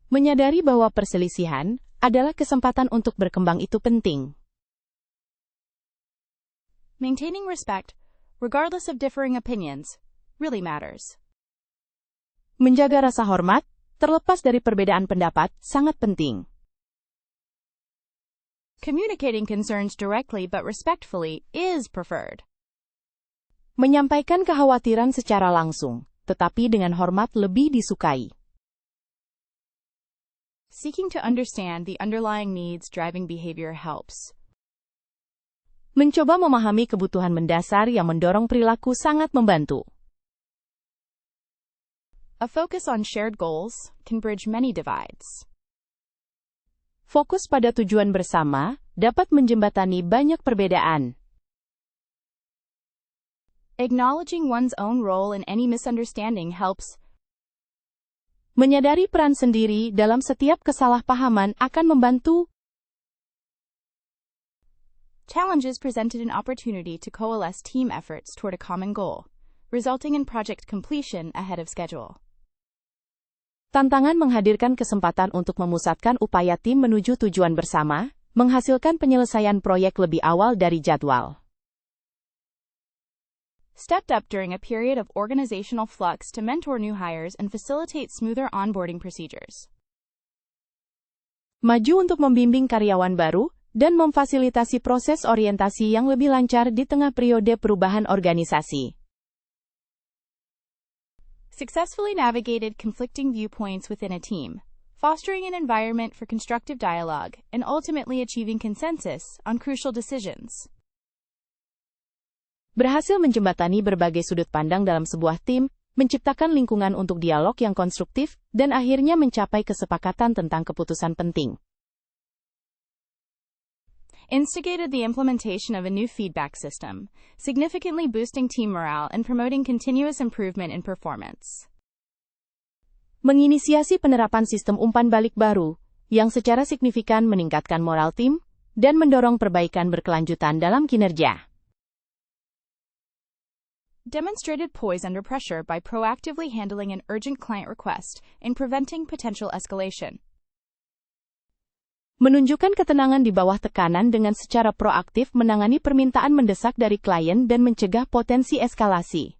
Menyadari bahwa perselisihan adalah kesempatan untuk berkembang itu penting. Maintaining respect, regardless of differing opinions, really matters. Menjaga rasa hormat, terlepas dari perbedaan pendapat, sangat penting. Communicating concerns directly but respectfully is preferred. Menyampaikan kekhawatiran secara langsung, tetapi dengan hormat lebih disukai. Seeking to understand the underlying needs driving behavior helps. Mencoba memahami kebutuhan mendasar yang mendorong perilaku sangat membantu. A focus on shared goals can bridge many divides. Fokus pada tujuan bersama dapat menjembatani banyak perbedaan. Acknowledging one's own role in any misunderstanding helps. Menyadari peran sendiri dalam setiap kesalahpahaman akan membantu. Challenges presented an opportunity to coalesce team efforts toward a common goal, resulting in project completion ahead of schedule. Tantangan menghadirkan kesempatan untuk memusatkan upaya tim menuju tujuan bersama, menghasilkan penyelesaian proyek lebih awal dari jadwal. Stepped up during a period of organizational flux to mentor new hires and facilitate smoother onboarding procedures. Maju untuk membimbing karyawan baru dan memfasilitasi proses orientasi yang lebih lancar di tengah periode perubahan organisasi. Successfully navigated conflicting viewpoints within a team, fostering an environment for constructive dialogue and ultimately achieving consensus on crucial decisions. Berhasil menjembatani berbagai sudut pandang dalam sebuah tim, menciptakan lingkungan untuk dialog yang konstruktif, dan akhirnya mencapai kesepakatan tentang keputusan penting. Instigated the implementation of a new feedback system, significantly boosting team morale and promoting continuous improvement in performance. Menginisiasi penerapan sistem umpan balik baru, yang secara signifikan meningkatkan moral tim, dan mendorong perbaikan berkelanjutan dalam kinerja. Demonstrated poise under pressure by proactively handling an urgent client request and preventing potential escalation. Menunjukkan ketenangan di bawah tekanan dengan secara proaktif menangani permintaan mendesak dari klien dan mencegah potensi eskalasi.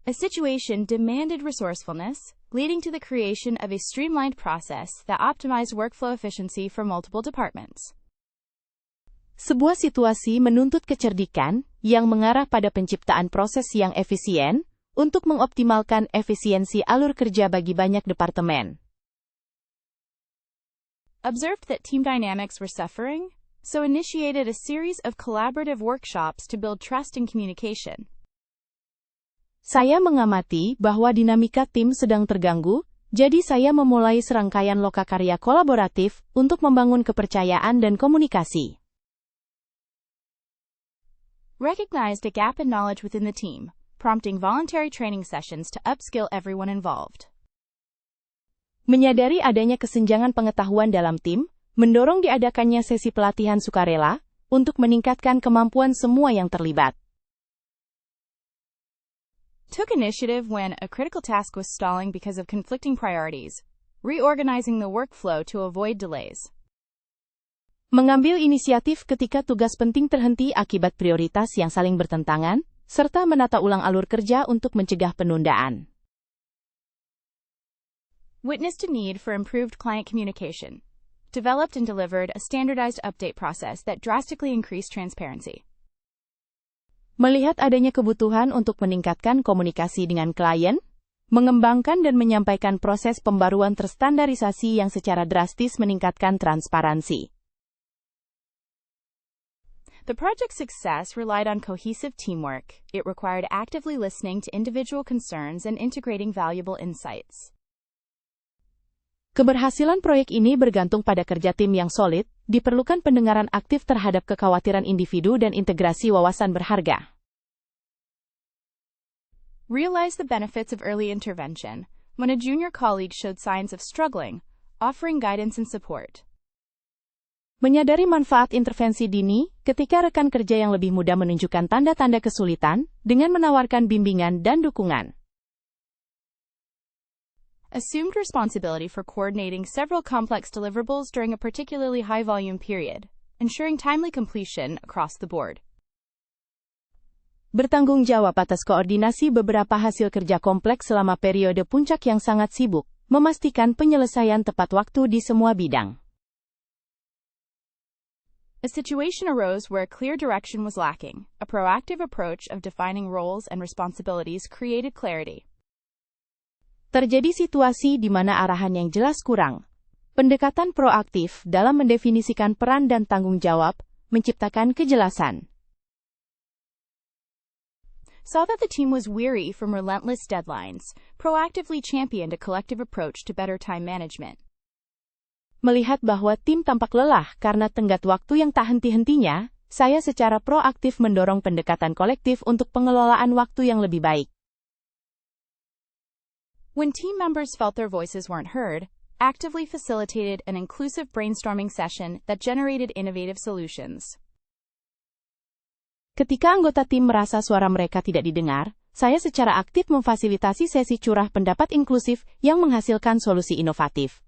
A situation demanded resourcefulness, leading to the creation of a streamlined process that optimized workflow efficiency for multiple departments. Sebuah situasi menuntut kecerdikan yang mengarah pada penciptaan proses yang efisien untuk mengoptimalkan efisiensi alur kerja bagi banyak departemen. Observed that team dynamics were suffering, so initiated a series of collaborative workshops to build trust and communication. Saya mengamati bahwa dinamika tim sedang terganggu, jadi saya memulai serangkaian lokakarya kolaboratif untuk membangun kepercayaan dan komunikasi. Recognized a gap in knowledge within the team, prompting voluntary training sessions to upskill everyone involved. Menyadari adanya kesenjangan pengetahuan dalam tim, mendorong diadakannya sesi pelatihan sukarela untuk meningkatkan kemampuan semua yang terlibat. Took initiative when a critical task was stalling because of conflicting priorities, reorganizing the workflow to avoid delays. Mengambil inisiatif ketika tugas penting terhenti akibat prioritas yang saling bertentangan, serta menata ulang alur kerja untuk mencegah penundaan. Witnessed a need for improved client communication. Developed and delivered a standardized update process that drastically increased transparency. Melihat adanya kebutuhan untuk meningkatkan komunikasi dengan klien, mengembangkan dan menyampaikan proses pembaruan terstandarisasi yang secara drastis meningkatkan transparansi. The project's success relied on cohesive teamwork. It required actively listening to individual concerns and integrating valuable insights. Keberhasilan proyek ini bergantung pada kerja tim yang solid, diperlukan pendengaran aktif terhadap kekhawatiran individu dan integrasi wawasan berharga. Realize the benefits of early intervention. When a junior colleague showed signs of struggling, offering guidance and support. Menyadari manfaat intervensi dini, ketika rekan kerja yang lebih muda menunjukkan tanda-tanda kesulitan, dengan menawarkan bimbingan dan dukungan. Assumed responsibility for coordinating several complex deliverables during a particularly high-volume period, ensuring timely completion across the board. Bertanggung jawab atas koordinasi beberapa hasil kerja kompleks selama periode puncak yang sangat sibuk, memastikan penyelesaian tepat waktu di semua bidang. A situation arose where clear direction was lacking. A proactive approach of defining roles and responsibilities created clarity. Terjadi situasi di mana arahan yang jelas kurang. Pendekatan proaktif dalam mendefinisikan peran dan tanggung jawab, menciptakan kejelasan. Saw that the team was weary from relentless deadlines, proactively championed a collective approach to better time management. Melihat bahwa tim tampak lelah karena tenggat waktu yang tak henti-hentinya, saya secara proaktif mendorong pendekatan kolektif untuk pengelolaan waktu yang lebih baik. When team members felt their voices weren't heard, actively facilitated an inclusive brainstorming session that generated innovative solutions. Ketika anggota tim merasa suara mereka tidak didengar, saya secara aktif memfasilitasi sesi curah pendapat inklusif yang menghasilkan solusi inovatif.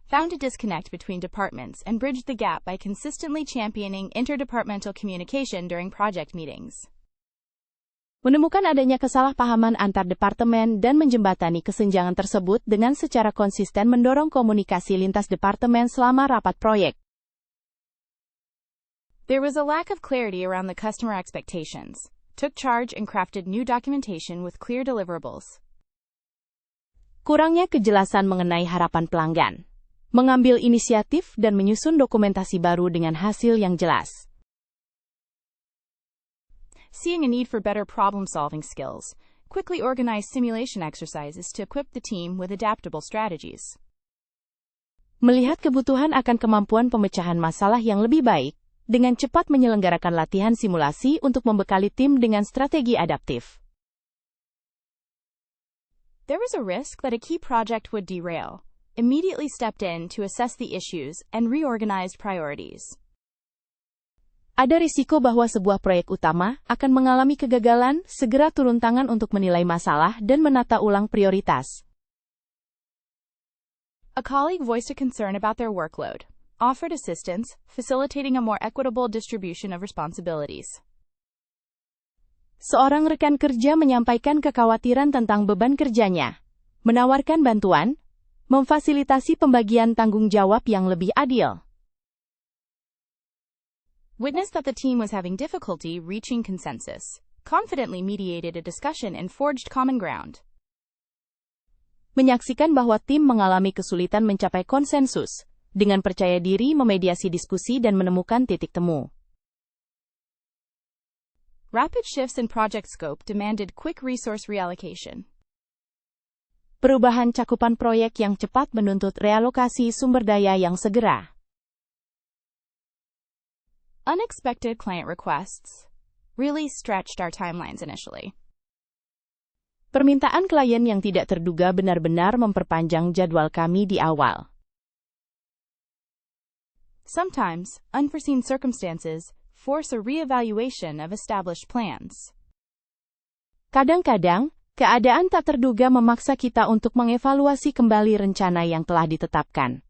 Found a disconnect between departments and bridged the gap by consistently championing interdepartmental communication during project meetings. Menemukan adanya kesalahpahaman antar departemen dan menjembatani kesenjangan tersebut dengan secara konsisten mendorong komunikasi lintas departemen selama rapat proyek. There was a lack of clarity around the customer expectations. Took charge and crafted new documentation with clear deliverables. Kurangnya kejelasan mengenai harapan pelanggan. Mengambil inisiatif dan menyusun dokumentasi baru dengan hasil yang jelas. Seeing a need for better problem-solving skills, quickly organized simulation exercises to equip the team with adaptable strategies. Melihat kebutuhan akan kemampuan pemecahan masalah yang lebih baik, dengan cepat menyelenggarakan latihan simulasi untuk membekali tim dengan strategi adaptif. There was a risk that a key project would derail. Immediately stepped in to assess the issues and reorganized priorities. Ada risiko bahwa sebuah proyek utama akan mengalami kegagalan, segera turun tangan untuk menilai masalah dan menata ulang prioritas. A colleague voiced a concern about their workload, offered assistance, facilitating a more equitable distribution of responsibilities. Seorang rekan kerja menyampaikan kekhawatiran tentang beban kerjanya, menawarkan bantuan, memfasilitasi pembagian tanggung jawab yang lebih adil. Witnessed that the team was having difficulty reaching consensus. Confidently mediated a discussion and forged common ground. Menyaksikan bahwa tim mengalami kesulitan mencapai konsensus, dengan percaya diri memediasi diskusi dan menemukan titik temu. Rapid shifts in project scope demanded quick resource reallocation. Perubahan cakupan proyek yang cepat menuntut realokasi sumber daya yang segera. Unexpected client requests really stretched our timelines initially. Permintaan klien yang tidak terduga benar-benar memperpanjang jadwal kami di awal. Sometimes, unforeseen circumstances force a re-evaluation of established plans. Kadang-kadang, keadaan tak terduga memaksa kita untuk mengevaluasi kembali rencana yang telah ditetapkan.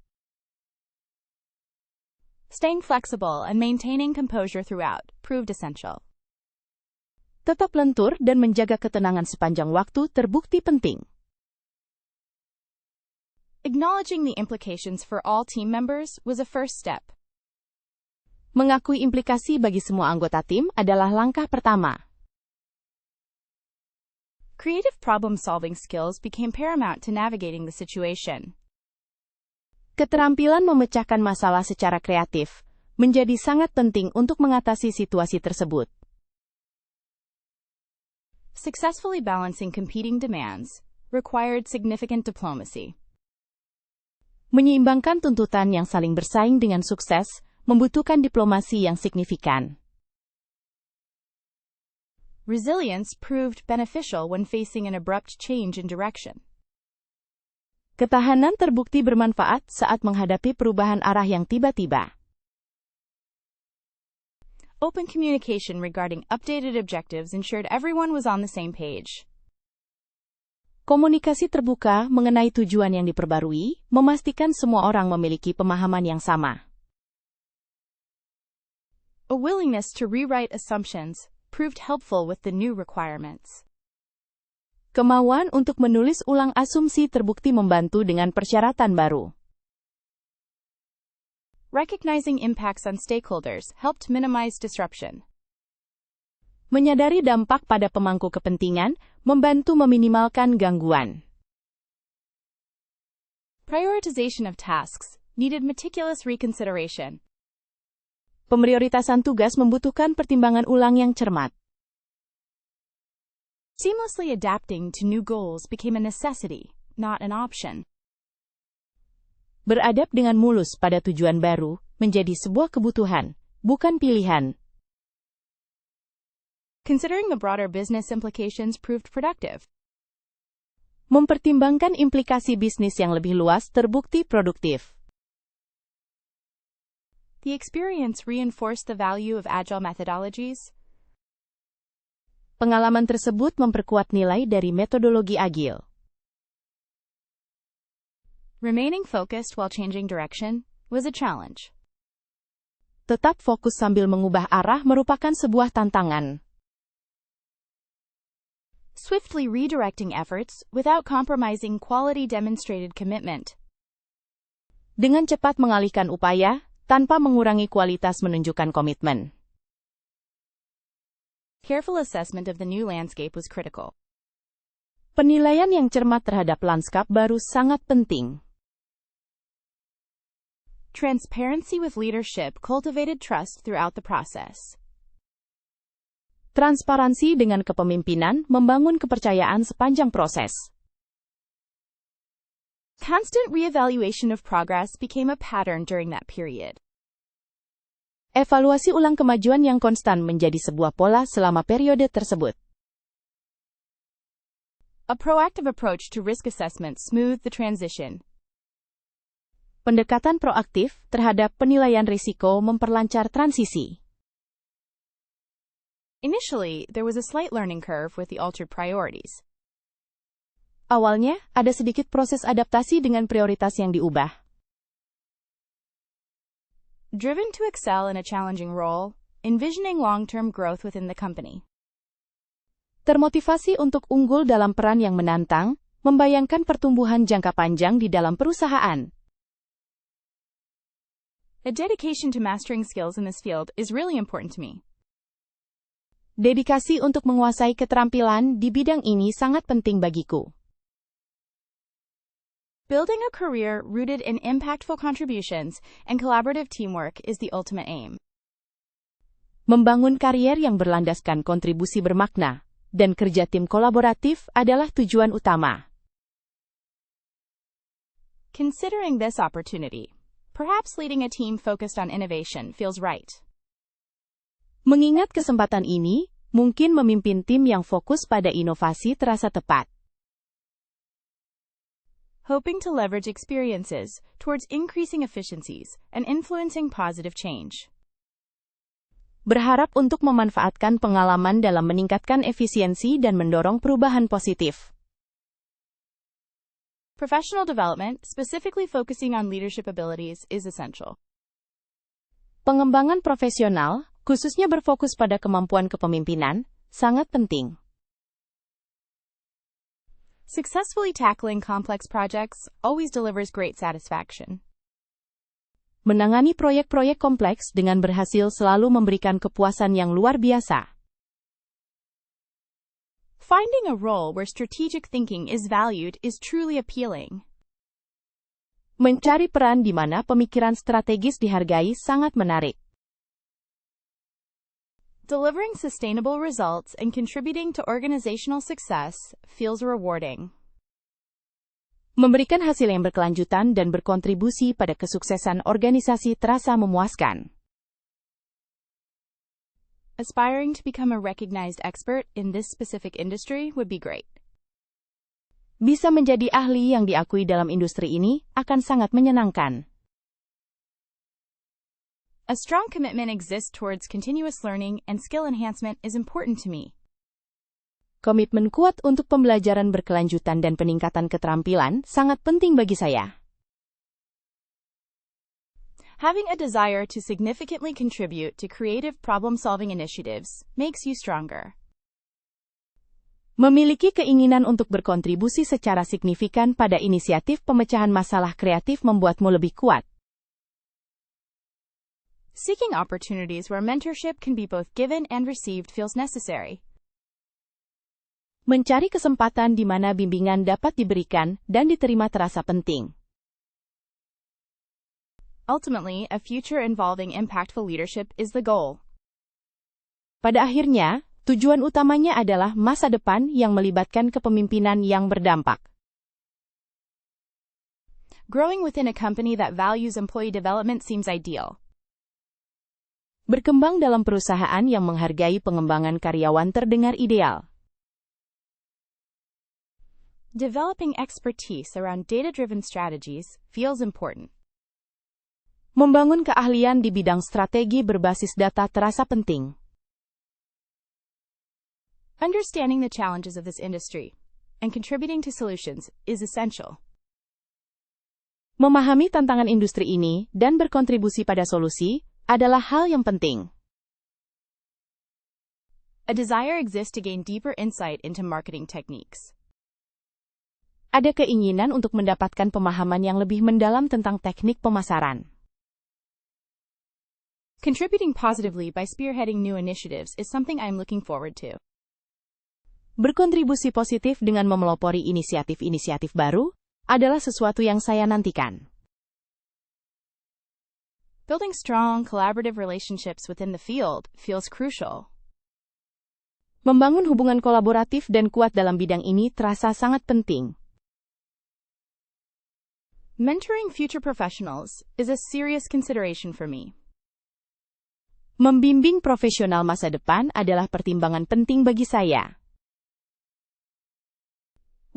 Staying flexible and maintaining composure throughout proved essential. Tetap lentur dan menjaga ketenangan sepanjang waktu terbukti penting. Acknowledging the implications for all team members was a first step. Mengakui implikasi bagi semua anggota tim adalah langkah pertama. Creative problem-solving skills became paramount to navigating the situation. Keterampilan memecahkan masalah secara kreatif menjadi sangat penting untuk mengatasi situasi tersebut. Successfully balancing competing demands required significant diplomacy. Menyeimbangkan tuntutan yang saling bersaing dengan sukses membutuhkan diplomasi yang signifikan. Resilience proved beneficial when facing an abrupt change in direction. Ketahanan terbukti bermanfaat saat menghadapi perubahan arah yang tiba-tiba. Open communication regarding updated objectives ensured everyone was on the same page. Komunikasi terbuka mengenai tujuan yang diperbarui, memastikan semua orang memiliki pemahaman yang sama. A willingness to rewrite assumptions proved helpful with the new requirements. Kemauan untuk menulis ulang asumsi terbukti membantu dengan persyaratan baru. Recognizing impacts on stakeholders helped minimize disruption. Menyadari dampak pada pemangku kepentingan membantu meminimalkan gangguan. Prioritization of tasks needed meticulous reconsideration. Pemprioritasan tugas membutuhkan pertimbangan ulang yang cermat. Seamlessly adapting to new goals became a necessity, not an option. Beradap dengan mulus pada tujuan baru menjadi sebuah kebutuhan, bukan pilihan. Considering the broader business implications proved productive. Mempertimbangkan implikasi bisnis yang lebih luas terbukti produktif. The experience reinforced the value of agile methodologies. Pengalaman tersebut memperkuat nilai dari metodologi agil. Remaining focused while changing direction was a challenge. Tetap fokus sambil mengubah arah merupakan sebuah tantangan. Swiftly redirecting efforts without compromising quality demonstrated commitment. Dengan cepat mengalihkan upaya, tanpa mengurangi kualitas menunjukkan komitmen. Careful assessment of the new landscape was critical. Penilaian yang cermat terhadap lanskap baru sangat penting. Transparency with leadership cultivated trust throughout the process. Transparansi dengan kepemimpinan membangun kepercayaan sepanjang proses. Constant reevaluation of progress became a pattern during that period. Evaluasi ulang kemajuan yang konstan menjadi sebuah pola selama periode tersebut. A proactive approach to risk assessment smoothed the transition. Pendekatan proaktif terhadap penilaian risiko memperlancar transisi. Initially, there was a slight learning curve with the altered priorities. Awalnya, ada sedikit proses adaptasi dengan prioritas yang diubah. Driven to excel in a challenging role, envisioning long-term growth within the company. Termotivasi untuk unggul dalam peran yang menantang, membayangkan pertumbuhan jangka panjang di dalam perusahaan. A dedication to mastering skills in this field is really important to me. Dedikasi untuk menguasai keterampilan di bidang ini sangat penting bagiku. Building a career rooted in impactful contributions and collaborative teamwork is the ultimate aim. Membangun karier yang berlandaskan kontribusi bermakna dan kerja tim kolaboratif adalah tujuan utama. Considering this opportunity, perhaps leading a team focused on innovation feels right. Mengingat kesempatan ini, mungkin memimpin tim yang fokus pada inovasi terasa tepat. Hoping to leverage experiences towards increasing efficiencies and influencing positive change. Berharap untuk memanfaatkan pengalaman dalam meningkatkan efisiensi dan mendorong perubahan positif. Professional development, specifically focusing on leadership abilities, is essential. Pengembangan profesional, khususnya berfokus pada kemampuan kepemimpinan, sangat penting. Successfully tackling complex projects always delivers great satisfaction. Menangani proyek-proyek kompleks dengan berhasil selalu memberikan kepuasan yang luar biasa. Finding a role where strategic thinking is valued is truly appealing. Mencari peran di mana pemikiran strategis dihargai sangat menarik. Delivering sustainable results and contributing to organizational success feels rewarding. Memberikan hasil yang berkelanjutan dan berkontribusi pada kesuksesan organisasi terasa memuaskan. Aspiring to become a recognized expert in this specific industry would be great. Bisa menjadi ahli yang diakui dalam industri ini akan sangat menyenangkan. A strong commitment exists towards continuous learning and skill enhancement is important to me. Komitmen kuat untuk pembelajaran berkelanjutan dan peningkatan keterampilan sangat penting bagi saya. Having a desire to significantly contribute to creative problem-solving initiatives makes you stronger. Memiliki keinginan untuk berkontribusi secara signifikan pada inisiatif pemecahan masalah kreatif membuatmu lebih kuat. Seeking opportunities where mentorship can be both given and received feels necessary. Mencari kesempatan di mana bimbingan dapat diberikan dan diterima terasa penting. Ultimately, a future involving impactful leadership is the goal. Pada akhirnya, tujuan utamanya adalah masa depan yang melibatkan kepemimpinan yang berdampak. Growing within a company that values employee development seems ideal. Berkembang dalam perusahaan yang menghargai pengembangan karyawan terdengar ideal. Developing expertise around data-driven strategies feels important. Membangun keahlian di bidang strategi berbasis data terasa penting. Understanding the challenges of this industry and contributing to solutions is essential. Memahami tantangan industri ini dan berkontribusi pada solusi adalah hal yang penting. A desire exists to gain deeper insight into marketing techniques. Ada keinginan untuk mendapatkan pemahaman yang lebih mendalam tentang teknik pemasaran. Contributing positively by spearheading new initiatives is something I'm looking forward to. Berkontribusi positif dengan memelopori inisiatif-inisiatif baru adalah sesuatu yang saya nantikan. Building strong, collaborative relationships within the field feels crucial. Membangun hubungan kolaboratif dan kuat dalam bidang ini terasa sangat penting. Mentoring future professionals is a serious consideration for me. Membimbing profesional masa depan adalah pertimbangan penting bagi saya.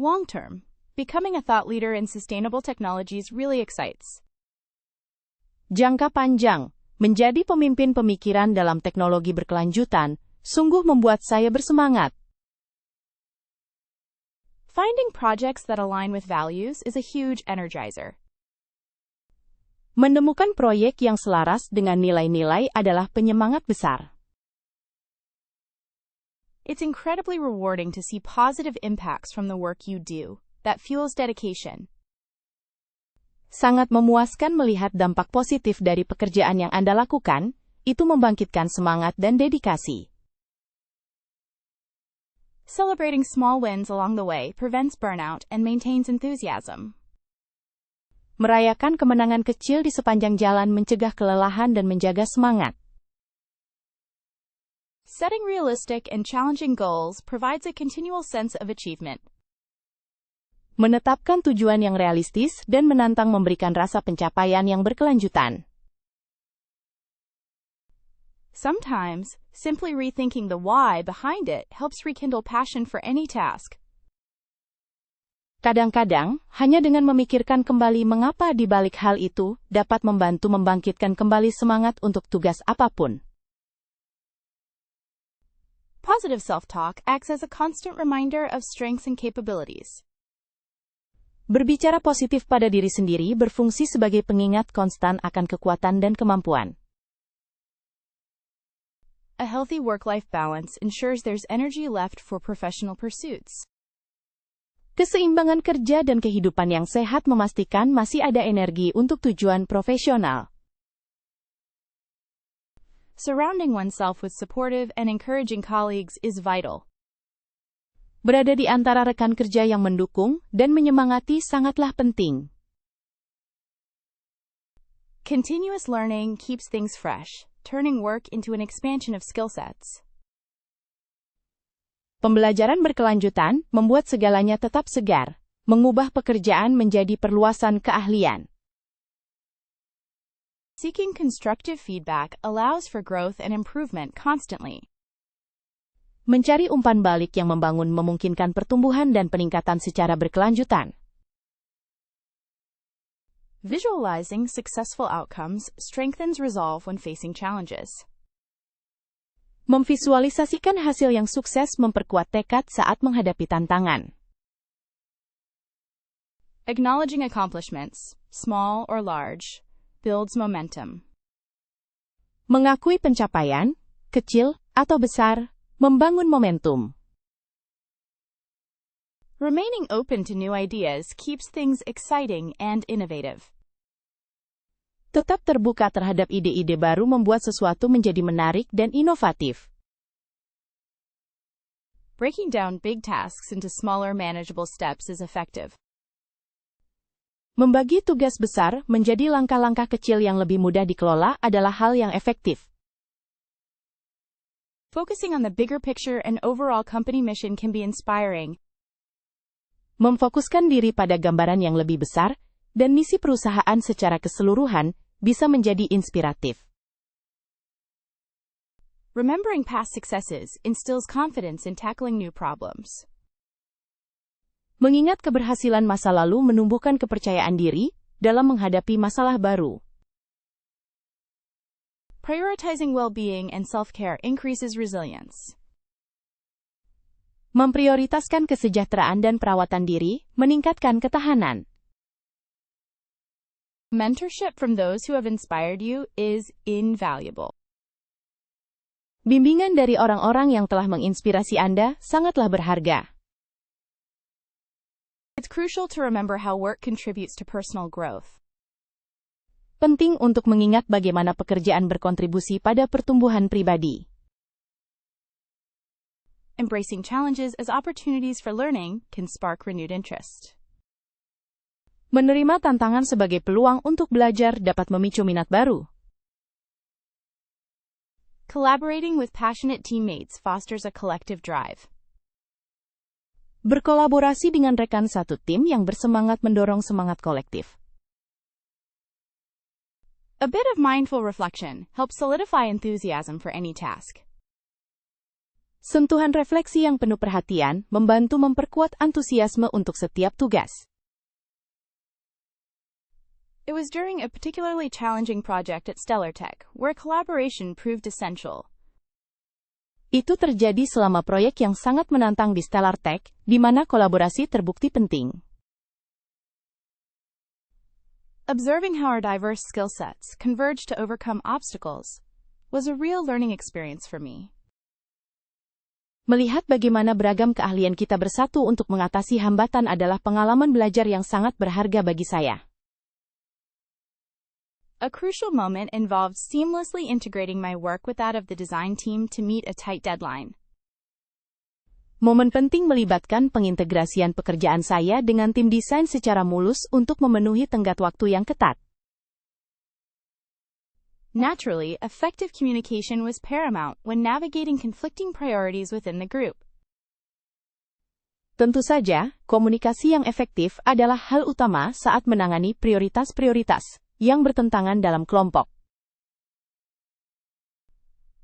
Long term, becoming a thought leader in sustainable technologies really excites. Jangka panjang, menjadi pemimpin pemikiran dalam teknologi berkelanjutan, sungguh membuat saya bersemangat. Finding projects that align with values is a huge energizer. Menemukan proyek yang selaras dengan nilai-nilai adalah penyemangat besar. It's incredibly rewarding to see positive impacts from the work you do that fuels dedication. Sangat memuaskan melihat dampak positif dari pekerjaan yang Anda lakukan, itu membangkitkan semangat dan dedikasi. Celebrating small wins along the way prevents burnout and maintains enthusiasm. Merayakan kemenangan kecil di sepanjang jalan mencegah kelelahan dan menjaga semangat. Setting realistic and challenging goals provides a continual sense of achievement. Menetapkan tujuan yang realistis dan menantang memberikan rasa pencapaian yang berkelanjutan. Sometimes, simply rethinking the why behind it helps rekindle passion for any task. Kadang-kadang, hanya dengan memikirkan kembali mengapa di balik hal itu, dapat membantu membangkitkan kembali semangat untuk tugas apapun. Positive self-talk acts as a constant reminder of strengths and capabilities. Berbicara positif pada diri sendiri berfungsi sebagai pengingat konstan akan kekuatan dan kemampuan. A healthy work-life balance ensures there's energy left for professional pursuits. Keseimbangan kerja dan kehidupan yang sehat memastikan masih ada energi untuk tujuan profesional. Surrounding oneself with supportive and encouraging colleagues is vital. Berada di antara rekan kerja yang mendukung dan menyemangati sangatlah penting. Continuous learning keeps things fresh, turning work into an expansion of skill sets. Pembelajaran berkelanjutan membuat segalanya tetap segar, mengubah pekerjaan menjadi perluasan keahlian. Seeking constructive feedback allows for growth and improvement constantly. Mencari umpan balik yang membangun memungkinkan pertumbuhan dan peningkatan secara berkelanjutan. Visualizing successful outcomes strengthens resolve when facing challenges. Memvisualisasikan hasil yang sukses memperkuat tekad saat menghadapi tantangan. Acknowledging accomplishments, small or large, builds momentum. Mengakui pencapaian, kecil atau besar, membangun momentum. Remaining open to new ideas keeps things exciting and innovative. Tetap terbuka terhadap ide-ide baru membuat sesuatu menjadi menarik dan inovatif. Breaking down big tasks into smaller manageable steps is effective. Membagi tugas besar menjadi langkah-langkah kecil yang lebih mudah dikelola adalah hal yang efektif. Focusing on the bigger picture and overall company mission can be inspiring. Memfokuskan diri pada gambaran yang lebih besar dan misi perusahaan secara keseluruhan bisa menjadi inspiratif. Remembering past successes instills confidence in tackling new problems. Mengingat keberhasilan masa lalu menumbuhkan kepercayaan diri dalam menghadapi masalah baru. Prioritizing well-being and self-care increases resilience. Memprioritaskan kesejahteraan dan perawatan diri meningkatkan ketahanan. Mentorship from those who have inspired you is invaluable. Bimbingan dari orang-orang yang telah menginspirasi Anda sangatlah berharga. It's crucial to remember how work contributes to personal growth. Penting untuk mengingat bagaimana pekerjaan berkontribusi pada pertumbuhan pribadi. Embracing challenges as opportunities for learning can spark renewed interest. Menerima tantangan sebagai peluang untuk belajar dapat memicu minat baru. Collaborating with passionate teammates fosters a collective drive. Berkolaborasi dengan rekan satu tim yang bersemangat mendorong semangat kolektif. A bit of mindful reflection helps solidify enthusiasm for any task. Sentuhan refleksi yang penuh perhatian membantu memperkuat antusiasme untuk setiap tugas. It was during a particularly challenging project at StellarTech where collaboration proved essential. Itu terjadi selama proyek yang sangat menantang di StellarTech, di mana kolaborasi terbukti penting. Observing how our diverse skill sets converge to overcome obstacles was a real learning experience for me. Melihat bagaimana beragam keahlian kita bersatu untuk mengatasi hambatan adalah pengalaman belajar yang sangat berharga bagi saya. A crucial moment involved seamlessly integrating my work with that of the design team to meet a tight deadline. Momen penting melibatkan pengintegrasian pekerjaan saya dengan tim desain secara mulus untuk memenuhi tenggat waktu yang ketat. Naturally, effective communication was paramount when navigating conflicting priorities within the group. Tentu saja, komunikasi yang efektif adalah hal utama saat menangani prioritas-prioritas yang bertentangan dalam kelompok.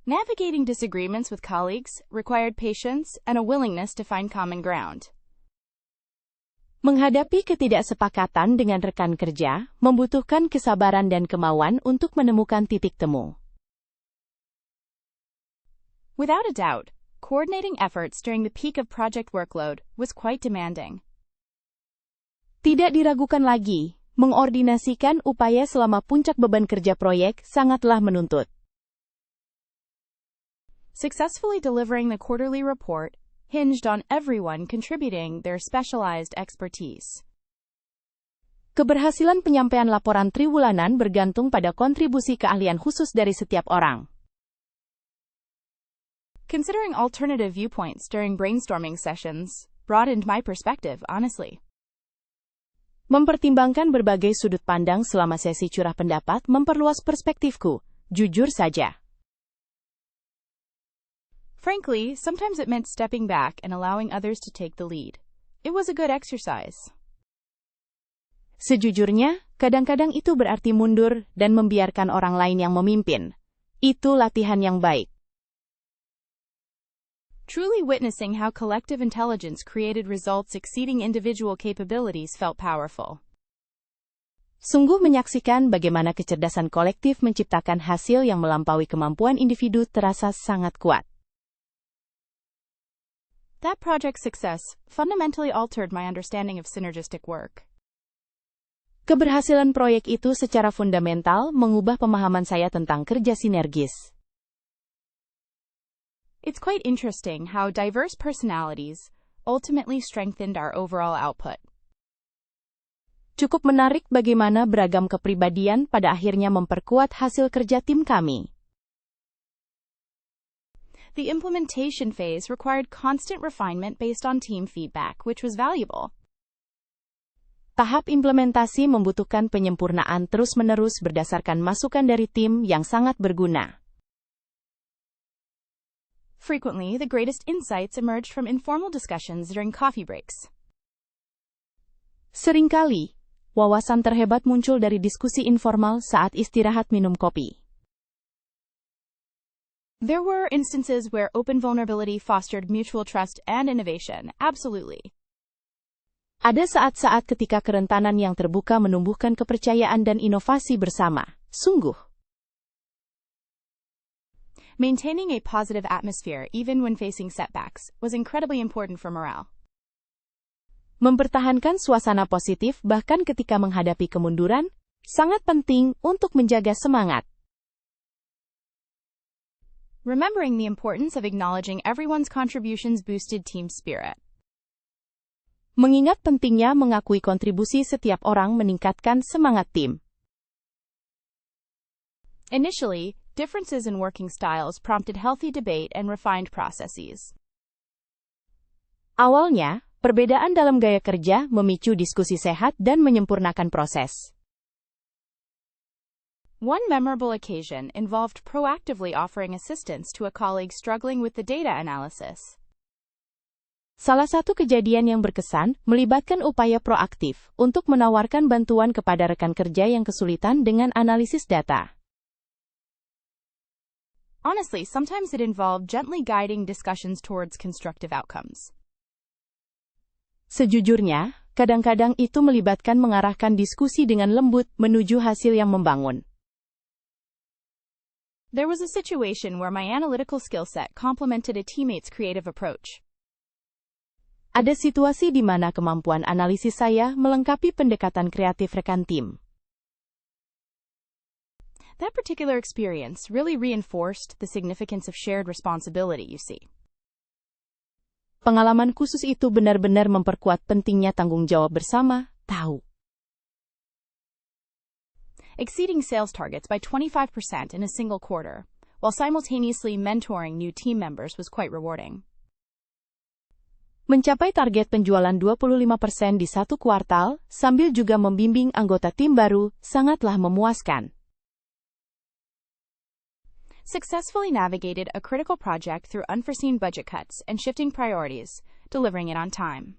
Navigating disagreements with colleagues required patience and a willingness to find common ground. Menghadapi ketidaksepakatan dengan rekan kerja membutuhkan kesabaran dan kemauan untuk menemukan titik temu. Without a doubt, coordinating efforts during the peak of project workload was quite demanding. Tidak diragukan lagi, mengordinasikan upaya selama puncak beban kerja proyek sangatlah menuntut. Successfully delivering the quarterly report hinged on everyone contributing their specialized expertise. Keberhasilan penyampaian laporan triwulanan bergantung pada kontribusi keahlian khusus dari setiap orang. Considering alternative viewpoints during brainstorming sessions broadened my perspective, honestly. Mempertimbangkan berbagai sudut pandang selama sesi curah pendapat memperluas perspektifku, jujur saja. Frankly, sometimes it meant stepping back and allowing others to take the lead. It was a good exercise. Sejujurnya, kadang-kadang itu berarti mundur dan membiarkan orang lain yang memimpin. Itu latihan yang baik. Truly witnessing how collective intelligence created results exceeding individual capabilities felt powerful. Sungguh menyaksikan bagaimana kecerdasan kolektif menciptakan hasil yang melampaui kemampuan individu terasa sangat kuat. That project's success fundamentally altered my understanding of synergistic work. Keberhasilan proyek itu secara fundamental mengubah pemahaman saya tentang kerja sinergis. It's quite interesting how diverse personalities ultimately strengthened our overall output. Cukup menarik bagaimana beragam kepribadian pada akhirnya memperkuat hasil kerja tim kami. The implementation phase required constant refinement based on team feedback, which was valuable. Tahap implementasi membutuhkan penyempurnaan terus-menerus berdasarkan masukan dari tim yang sangat berguna. Frequently, the greatest insights emerged from informal discussions during coffee breaks. Seringkali, wawasan terhebat muncul dari diskusi informal saat istirahat minum kopi. There were instances where open vulnerability fostered mutual trust and innovation, absolutely. Ada saat-saat ketika kerentanan yang terbuka menumbuhkan kepercayaan dan inovasi bersama, sungguh. Maintaining a positive atmosphere even when facing setbacks was incredibly important for morale. Mempertahankan suasana positif bahkan ketika menghadapi kemunduran, sangat penting untuk menjaga semangat. Remembering the importance of acknowledging everyone's contributions boosted team spirit. Mengingat pentingnya mengakui kontribusi setiap orang meningkatkan semangat tim. Initially, differences in working styles prompted healthy debate and refined processes. Awalnya, perbedaan dalam gaya kerja memicu diskusi sehat dan menyempurnakan proses. One memorable occasion involved proactively offering assistance to a colleague struggling with the data analysis. Salah satu kejadian yang berkesan melibatkan upaya proaktif untuk menawarkan bantuan kepada rekan kerja yang kesulitan dengan analisis data. Honestly, sometimes it involved gently guiding discussions towards constructive outcomes. Sejujurnya, kadang-kadang itu melibatkan mengarahkan diskusi dengan lembut menuju hasil yang membangun. There was a situation where my analytical skill set complemented a teammate's creative approach. Ada situasi di mana kemampuan analisis saya melengkapi pendekatan kreatif rekan tim. That particular experience really reinforced the significance of shared responsibility, you see. Pengalaman khusus itu benar-benar memperkuat pentingnya tanggung jawab bersama, tahu. Exceeding sales targets by 25% in a single quarter, while simultaneously mentoring new team members was quite rewarding. Mencapai target penjualan 25% di satu kuartal, sambil juga membimbing anggota tim baru, sangatlah memuaskan. Successfully navigated a critical project through unforeseen budget cuts and shifting priorities, delivering it on time.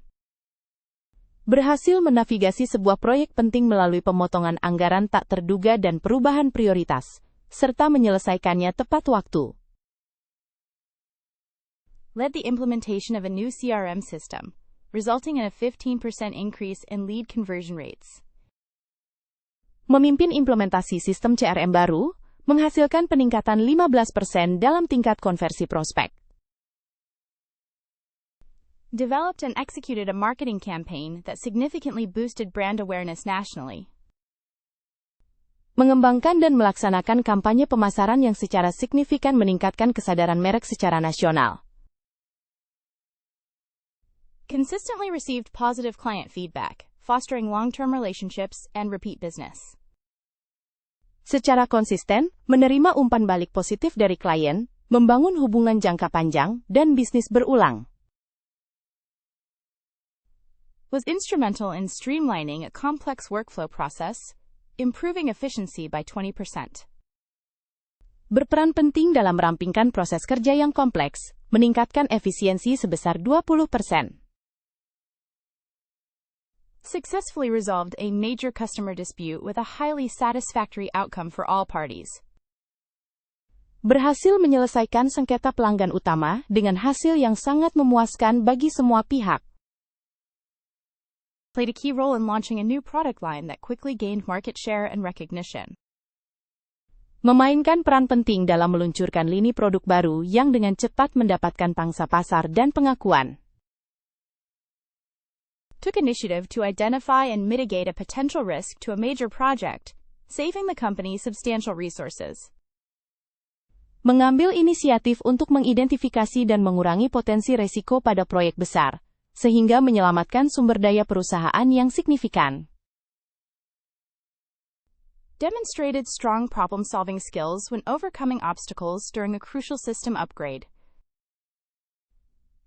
Berhasil menavigasi sebuah proyek penting melalui pemotongan anggaran tak terduga dan perubahan prioritas, serta menyelesaikannya tepat waktu. Led the implementation of a new CRM system, resulting in a 15% increase in lead conversion rates. Memimpin implementasi sistem CRM baru, menghasilkan peningkatan 15% dalam tingkat konversi prospek. Developed and executed a marketing campaign that significantly boosted brand awareness nationally. Mengembangkan dan melaksanakan kampanye pemasaran yang secara signifikan meningkatkan kesadaran merek secara nasional. Consistently received positive client feedback, fostering long-term relationships and repeat business. Secara konsisten, menerima umpan balik positif dari klien, membangun hubungan jangka panjang, dan bisnis berulang. Was instrumental in streamlining a complex workflow process, improving efficiency by 20%. Berperan penting dalam merampingkan proses kerja yang kompleks, meningkatkan efisiensi sebesar 20%. Successfully resolved a major customer dispute with a highly satisfactory outcome for all parties. Berhasil menyelesaikan sengketa pelanggan utama dengan hasil yang sangat memuaskan bagi semua pihak. Played a key role in launching a new product line that quickly gained market share and recognition. Memainkan peran penting dalam meluncurkan lini produk baru yang dengan cepat mendapatkan pangsa pasar dan pengakuan. Took initiative to identify and mitigate a potential risk to a major project, saving the company substantial resources. Mengambil inisiatif untuk mengidentifikasi dan mengurangi potensi resiko pada proyek besar, sehingga menyelamatkan sumber daya perusahaan yang signifikan. Demonstrated strong problem-solving skills when overcoming obstacles during a crucial system upgrade.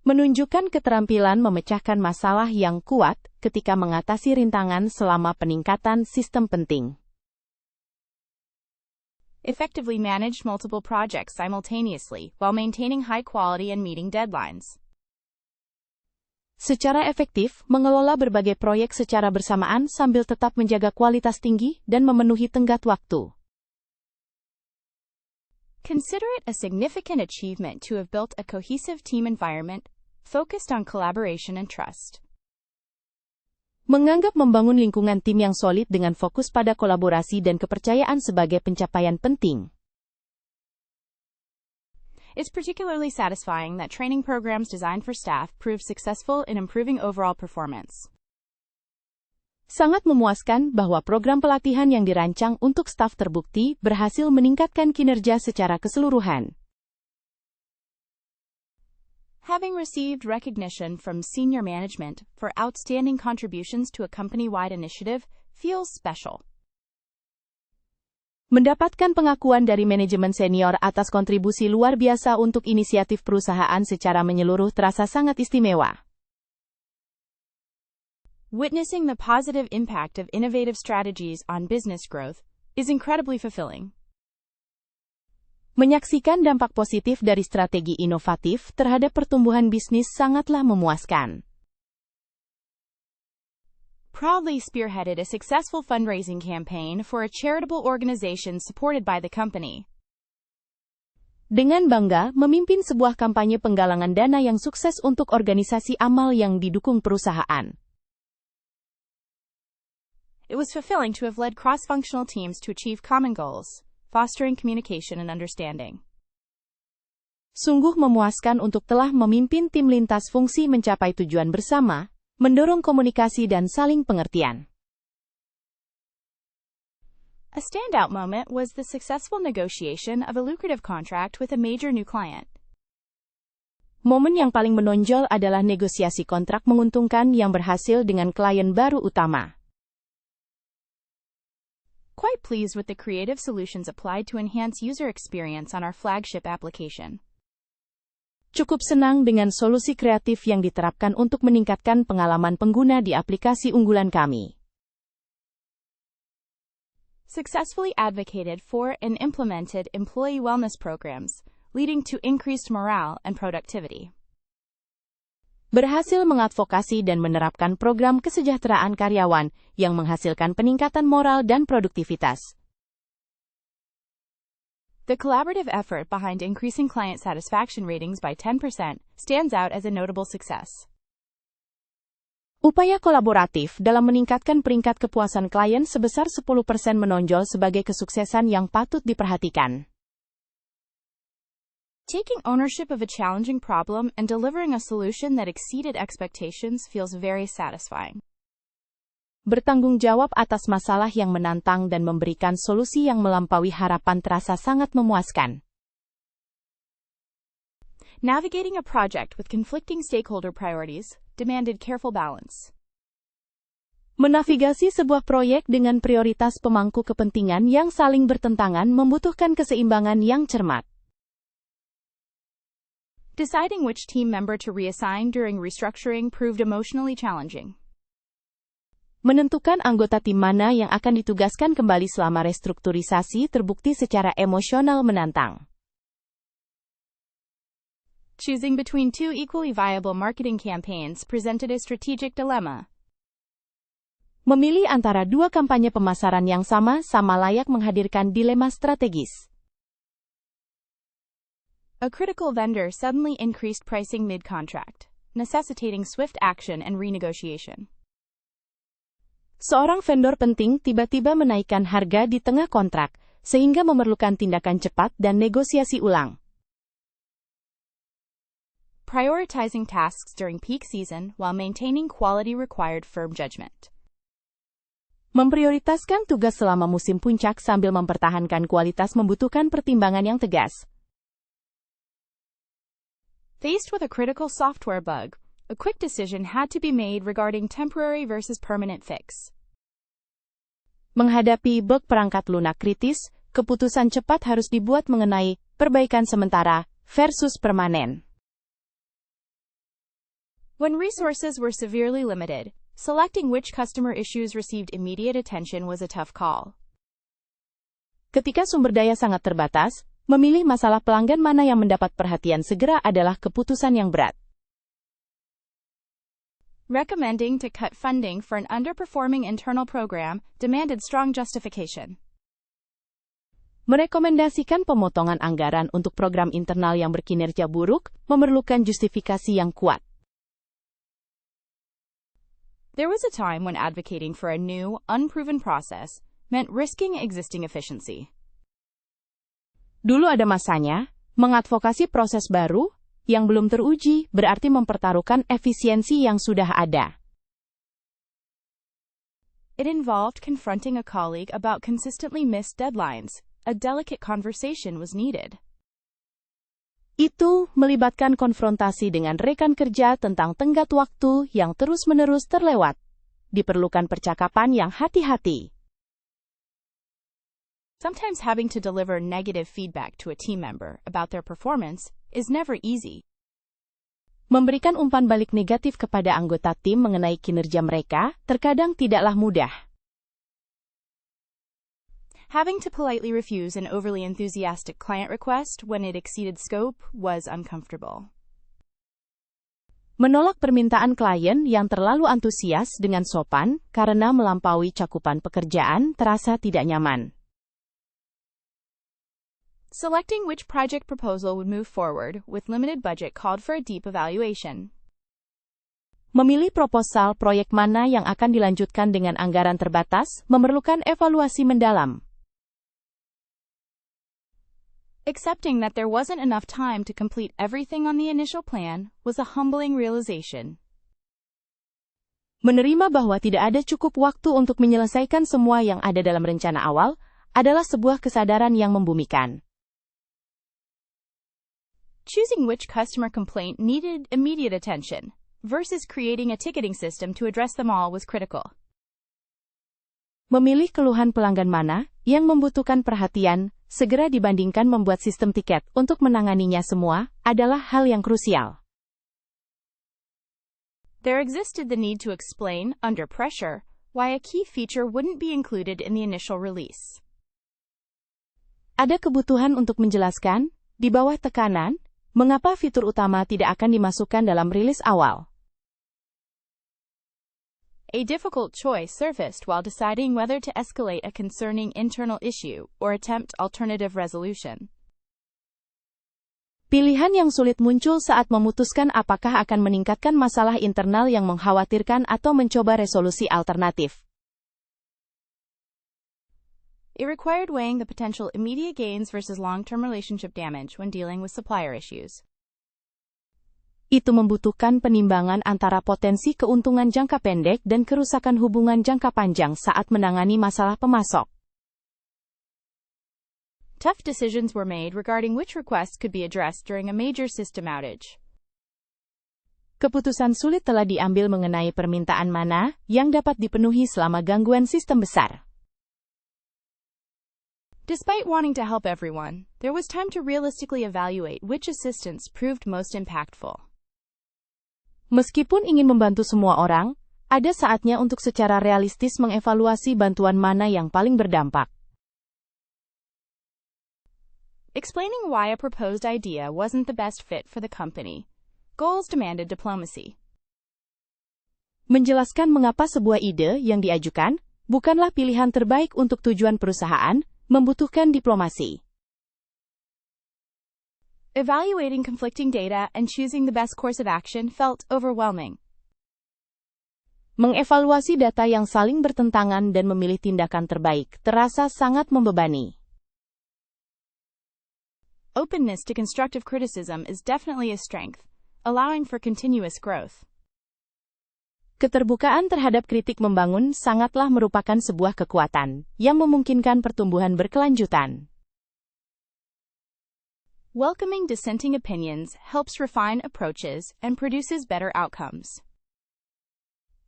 Menunjukkan keterampilan memecahkan masalah yang kuat ketika mengatasi rintangan selama peningkatan sistem penting. Effectively managed multiple projects simultaneously while maintaining high quality and meeting deadlines. Secara efektif, mengelola berbagai proyek secara bersamaan sambil tetap menjaga kualitas tinggi dan memenuhi tenggat waktu. Consider it a significant achievement to have built a cohesive team environment focused on collaboration and trust. Menganggap membangun lingkungan tim yang solid dengan fokus pada kolaborasi dan kepercayaan sebagai pencapaian penting. It's particularly satisfying that training programs designed for staff proved successful in improving overall performance. Sangat memuaskan bahwa program pelatihan yang dirancang untuk staf terbukti berhasil meningkatkan kinerja secara keseluruhan. Having received recognition from senior management for outstanding contributions to a company-wide initiative feels special. Mendapatkan pengakuan dari manajemen senior atas kontribusi luar biasa untuk inisiatif perusahaan secara menyeluruh terasa sangat istimewa. Witnessing the positive impact of innovative strategies on business growth is incredibly fulfilling. Menyaksikan dampak positif dari strategi inovatif terhadap pertumbuhan bisnis sangatlah memuaskan. Proudly spearheaded a successful fundraising campaign for a charitable organization supported by the company. Dengan bangga, memimpin sebuah kampanye penggalangan dana yang sukses untuk organisasi amal yang didukung perusahaan. It was fulfilling to have led cross-functional teams to achieve common goals, fostering communication and understanding. Sungguh memuaskan untuk telah memimpin tim lintas fungsi mencapai tujuan bersama, mendorong komunikasi dan saling pengertian. A standout moment was the successful negotiation of a lucrative contract with a major new client. Momen yang paling menonjol adalah negosiasi kontrak menguntungkan yang berhasil dengan klien baru utama. Quite pleased with the creative solutions applied to enhance user experience on our flagship application. Cukup senang dengan solusi kreatif yang diterapkan untuk meningkatkan pengalaman pengguna di aplikasi unggulan kami. Successfully advocated for and implemented employee wellness programs, leading to increased morale and productivity. Berhasil mengadvokasi dan menerapkan program kesejahteraan karyawan yang menghasilkan peningkatan moral dan produktivitas. The collaborative effort behind increasing client satisfaction ratings by 10% stands out as a notable success. Upaya kolaboratif dalam meningkatkan peringkat kepuasan klien sebesar 10% menonjol sebagai kesuksesan yang patut diperhatikan. Taking ownership of a challenging problem and delivering a solution that exceeded expectations feels very satisfying. Bertanggung jawab atas masalah yang menantang dan memberikan solusi yang melampaui harapan terasa sangat memuaskan. Navigating a project with conflicting stakeholder priorities demanded careful balance. Menavigasi sebuah proyek dengan prioritas pemangku kepentingan yang saling bertentangan membutuhkan keseimbangan yang cermat. Deciding which team member to reassign during restructuring proved emotionally challenging. Menentukan anggota tim mana yang akan ditugaskan kembali selama restrukturisasi terbukti secara emosional menantang. Choosing between two equally viable marketing campaigns presented a strategic dilemma. Memilih antara dua kampanye pemasaran yang sama-sama layak menghadirkan dilema strategis. A critical vendor suddenly increased pricing mid-contract, necessitating swift action and renegotiation. Seorang vendor penting tiba-tiba menaikkan harga di tengah kontrak, sehingga memerlukan tindakan cepat dan negosiasi ulang. Prioritizing tasks during peak season while maintaining quality required firm judgment. Memprioritaskan tugas selama musim puncak sambil mempertahankan kualitas membutuhkan pertimbangan yang tegas. Faced with a critical software bug, a quick decision had to be made regarding temporary versus permanent fix. Menghadapi bug perangkat lunak kritis, keputusan cepat harus dibuat mengenai perbaikan sementara versus permanen. When resources were severely limited, selecting which customer issues received immediate attention was a tough call. Ketika sumber daya sangat terbatas, memilih masalah pelanggan mana yang mendapat perhatian segera adalah keputusan yang berat. Recommending to cut funding for an underperforming internal program demanded strong justification. Merekomendasikan pemotongan anggaran untuk program internal yang berkinerja buruk memerlukan justifikasi yang kuat. There was a time when advocating for a new, unproven process meant risking existing efficiency. Dulu ada masanya, mengadvokasi proses baru yang belum teruji berarti mempertaruhkan efisiensi yang sudah ada. It involved confronting a colleague about consistently missed deadlines. A delicate conversation was needed. Itu melibatkan konfrontasi dengan rekan kerja tentang tenggat waktu yang terus-menerus terlewat. Diperlukan percakapan yang hati-hati. Sometimes having to deliver negative feedback to a team member about their performance is never easy. Memberikan umpan balik negatif kepada anggota tim mengenai kinerja mereka terkadang tidaklah mudah. Having to politely refuse an overly enthusiastic client request when it exceeded scope was uncomfortable. Menolak permintaan klien yang terlalu antusias dengan sopan karena melampaui cakupan pekerjaan terasa tidak nyaman. Selecting which project proposal would move forward with limited budget called for a deep evaluation. Memilih proposal proyek mana yang akan dilanjutkan dengan anggaran terbatas memerlukan evaluasi mendalam. Accepting that there wasn't enough time to complete everything on the initial plan was a humbling realization. Menerima bahwa tidak ada cukup waktu untuk menyelesaikan semua yang ada dalam rencana awal adalah sebuah kesadaran yang membumikan. Choosing which customer complaint needed immediate attention versus creating a ticketing system to address them all was critical. Memilih keluhan pelanggan mana yang membutuhkan perhatian segera dibandingkan membuat sistem tiket untuk menanganinya semua adalah hal yang krusial. There existed the need to explain, under pressure, why a key feature wouldn't be included in the initial release. Ada kebutuhan untuk menjelaskan, di bawah tekanan, mengapa fitur utama tidak akan dimasukkan dalam rilis awal. A difficult choice surfaced while deciding whether to escalate a concerning internal issue or attempt alternative resolution. Pilihan yang sulit muncul saat memutuskan apakah akan meningkatkan masalah internal yang mengkhawatirkan atau mencoba resolusi alternatif. It required weighing the potential immediate gains versus long-term relationship damage when dealing with supplier issues. Itu membutuhkan penimbangan antara potensi keuntungan jangka pendek dan kerusakan hubungan jangka panjang saat menangani masalah pemasok. Tough decisions were made regarding which requests could be addressed during a major system outage. Keputusan sulit telah diambil mengenai permintaan mana yang dapat dipenuhi selama gangguan sistem besar. Despite wanting to help everyone, there was time to realistically evaluate which assistance proved most impactful. Meskipun ingin membantu semua orang, ada saatnya untuk secara realistis mengevaluasi bantuan mana yang paling berdampak. Explaining why a proposed idea wasn't the best fit for the company. Goals demanded diplomacy. Menjelaskan mengapa sebuah ide yang diajukan bukanlah pilihan terbaik untuk tujuan perusahaan, membutuhkan diplomasi. Evaluating conflicting data and choosing the best course of action felt overwhelming. Mengevaluasi data yang saling bertentangan dan memilih tindakan terbaik terasa sangat membebani. Openness to constructive criticism is definitely a strength, allowing for continuous growth. Keterbukaan terhadap kritik membangun sangatlah merupakan sebuah kekuatan yang memungkinkan pertumbuhan berkelanjutan. Welcoming dissenting opinions helps refine approaches and produces better outcomes.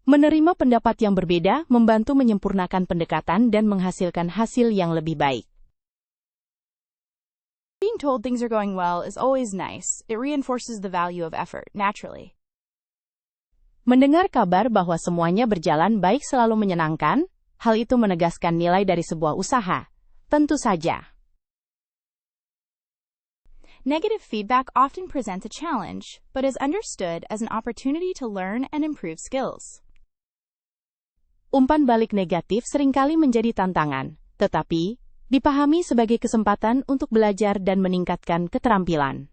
Menerima pendapat yang berbeda membantu menyempurnakan pendekatan dan menghasilkan hasil yang lebih baik. Being told things are going well is always nice. It reinforces the value of effort, naturally. Mendengar kabar bahwa semuanya berjalan baik selalu menyenangkan, hal itu menegaskan nilai dari sebuah usaha. Tentu saja. Negative feedback often presents a challenge, but is understood as an opportunity to learn and improve skills. Umpan balik negatif seringkali menjadi tantangan, tetapi dipahami sebagai kesempatan untuk belajar dan meningkatkan keterampilan.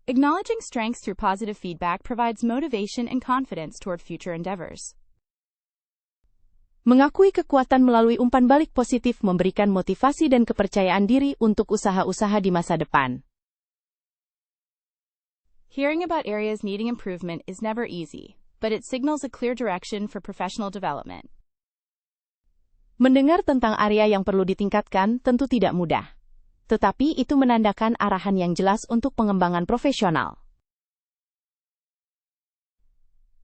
Acknowledging strengths through positive feedback provides motivation and confidence toward future endeavors. Mengakui kekuatan melalui umpan balik positif memberikan motivasi dan kepercayaan diri untuk usaha-usaha di masa depan. Hearing about areas needing improvement is never easy, but it signals a clear direction for professional development. Mendengar tentang area yang perlu ditingkatkan tentu tidak mudah, tetapi itu menandakan arahan yang jelas untuk pengembangan profesional.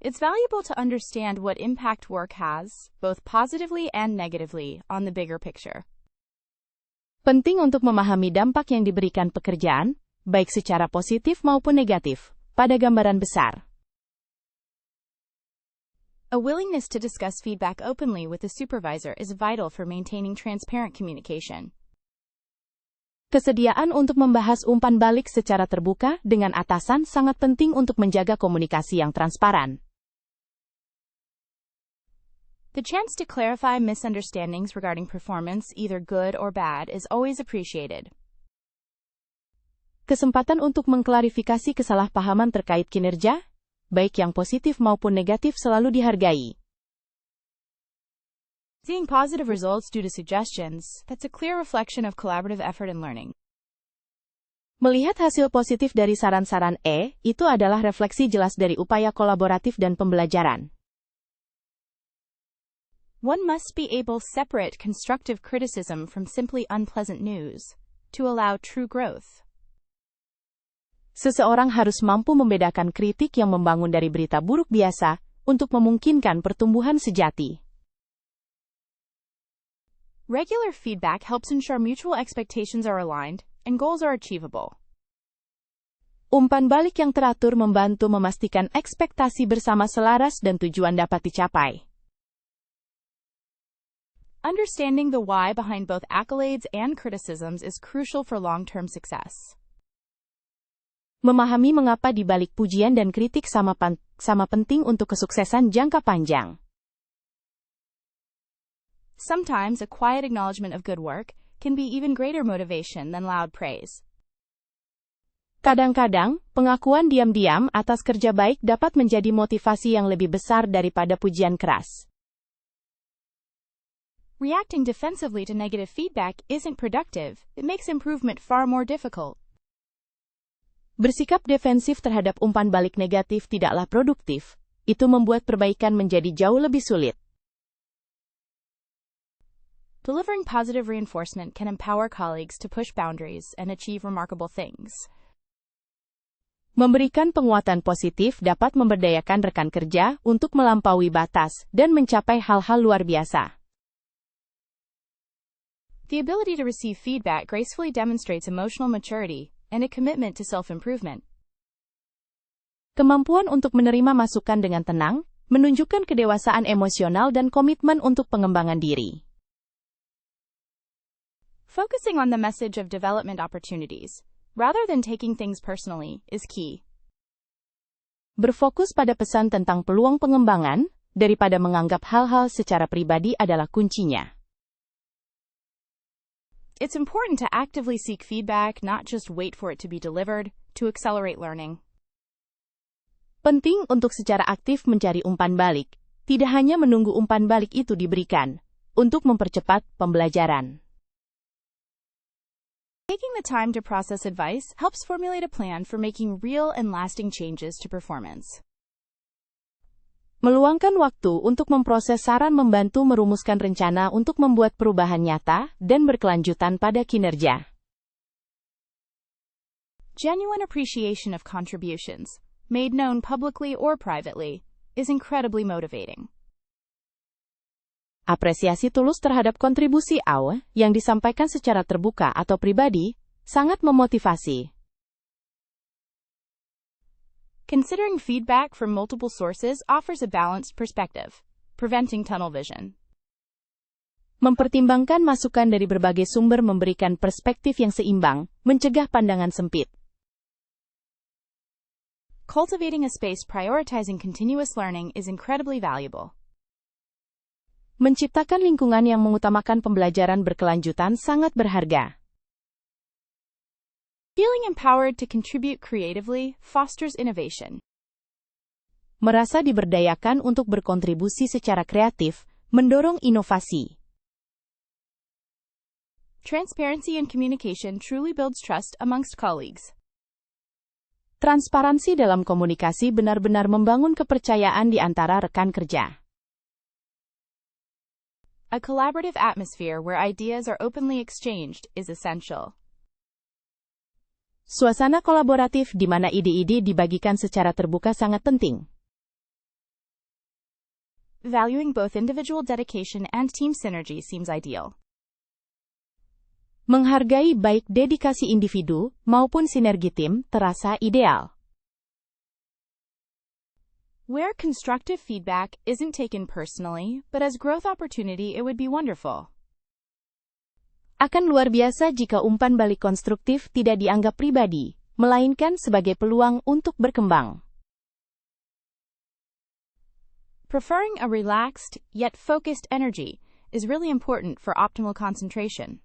It's valuable to understand what impact work has, both positively and negatively, on the bigger picture. Penting untuk memahami dampak yang diberikan pekerjaan, baik secara positif maupun negatif, pada gambaran besar. A willingness to discuss feedback openly with the supervisor is vital for maintaining transparent communication. Kesediaan untuk membahas umpan balik secara terbuka dengan atasan sangat penting untuk menjaga komunikasi yang transparan. The chance to clarify misunderstandings regarding performance, either good or bad, is always appreciated. Kesempatan untuk mengklarifikasi kesalahpahaman terkait kinerja, baik yang positif maupun negatif, selalu dihargai. Seeing positive results due to suggestions, that's a clear reflection of collaborative effort and learning. Melihat hasil positif dari saran-saran itu adalah refleksi jelas dari upaya kolaboratif dan pembelajaran. One must be able to separate constructive criticism from simply unpleasant news, to allow true growth. Seseorang harus mampu membedakan kritik yang membangun dari berita buruk biasa, untuk memungkinkan pertumbuhan sejati. Regular feedback helps ensure mutual expectations are aligned, and goals are achievable. Umpan balik yang teratur membantu memastikan ekspektasi bersama selaras dan tujuan dapat dicapai. Understanding the why behind both accolades and criticisms is crucial for long-term success. Memahami mengapa di balik pujian dan kritik sama penting untuk kesuksesan jangka panjang. Sometimes a quiet acknowledgement of good work can be even greater motivation than loud praise. Kadang-kadang, pengakuan diam-diam atas kerja baik dapat menjadi motivasi yang lebih besar daripada pujian keras. Reacting defensively to negative feedback isn't productive. It makes improvement far more difficult. Bersikap defensif terhadap umpan balik negatif tidaklah produktif. Itu membuat perbaikan menjadi jauh lebih sulit. Delivering positive reinforcement can empower colleagues to push boundaries and achieve remarkable things. Memberikan penguatan positif dapat memberdayakan rekan kerja untuk melampaui batas dan mencapai hal-hal luar biasa. The ability to receive feedback gracefully demonstrates emotional maturity and a commitment to self-improvement. Kemampuan untuk menerima masukan dengan tenang menunjukkan kedewasaan emosional dan komitmen untuk pengembangan diri. Focusing on the message of development opportunities, rather than taking things personally, is key. Berfokus pada pesan tentang peluang pengembangan, daripada menganggap hal-hal secara pribadi adalah kuncinya. It's important to actively seek feedback, not just wait for it to be delivered, to accelerate learning. Penting untuk secara aktif mencari umpan balik, tidak hanya menunggu umpan balik itu diberikan, untuk mempercepat pembelajaran. Taking the time to process advice helps formulate a plan for making real and lasting changes to performance. Meluangkan waktu untuk memproses saran membantu merumuskan rencana untuk membuat perubahan nyata dan berkelanjutan pada kinerja. Genuine appreciation of contributions, made known publicly or privately, is incredibly motivating. Apresiasi tulus terhadap kontribusi AW yang disampaikan secara terbuka atau pribadi sangat memotivasi. Considering feedback from multiple sources offers a balanced perspective, preventing tunnel vision. Mempertimbangkan masukan dari berbagai sumber memberikan perspektif yang seimbang, mencegah pandangan sempit. Cultivating a space prioritizing continuous learning is incredibly valuable. Menciptakan lingkungan yang mengutamakan pembelajaran berkelanjutan sangat berharga. Feeling empowered to contribute creatively fosters innovation. Merasa diberdayakan untuk berkontribusi secara kreatif, mendorong inovasi. Transparency and communication truly builds trust amongst colleagues. Transparansi dalam komunikasi benar-benar membangun kepercayaan di antara rekan kerja. A collaborative atmosphere where ideas are openly exchanged is essential. Suasana kolaboratif di mana ide-ide dibagikan secara terbuka sangat penting. Valuing both individual dedication and team synergy seems ideal. Menghargai baik dedikasi individu maupun sinergi tim terasa ideal. Where constructive feedback isn't taken personally, but as growth opportunity, it would be wonderful. Akan luar biasa jika umpan balik konstruktif tidak dianggap pribadi, melainkan sebagai peluang untuk berkembang. Preferring a relaxed, yet focused energy is really important for optimal concentration.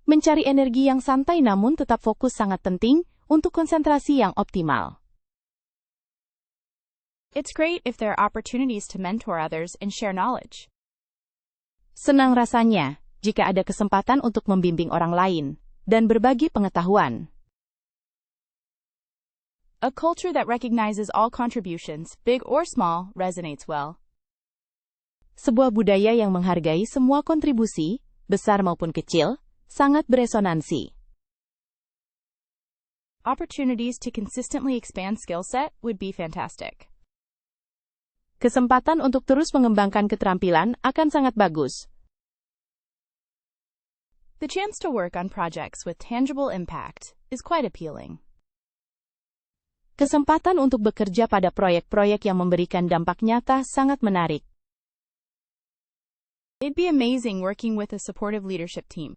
Mencari energi yang santai namun tetap fokus sangat penting untuk konsentrasi yang optimal. It's great if there are opportunities to mentor others and share knowledge. Senang rasanya jika ada kesempatan untuk membimbing orang lain dan berbagi pengetahuan. A culture that recognizes all contributions, big or small, resonates well. Sebuah budaya yang menghargai semua kontribusi, besar maupun kecil, sangat beresonansi. Opportunities to consistently expand skill set would be fantastic. Kesempatan untuk terus mengembangkan keterampilan akan sangat bagus. The chance to work on projects with tangible impact is quite appealing. Kesempatan untuk bekerja pada proyek-proyek yang memberikan dampak nyata sangat menarik. It'd be amazing working with a supportive leadership team.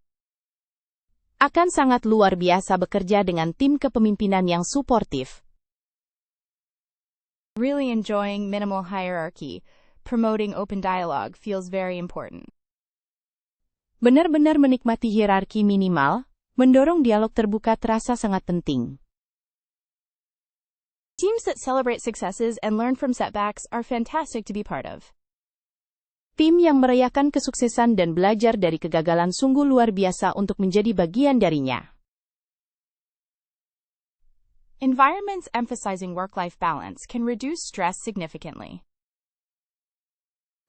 Akan sangat luar biasa bekerja dengan tim kepemimpinan yang suportif. Really enjoying minimal hierarchy. Promoting open dialogue feels very important. Benar-benar menikmati hierarki minimal, mendorong dialog terbuka terasa sangat penting. Teams that celebrate successes and learn from setbacks are fantastic to be part of. Tim yang merayakan kesuksesan dan belajar dari kegagalan sungguh luar biasa untuk menjadi bagian darinya. Environments emphasizing work-life balance can reduce stress significantly.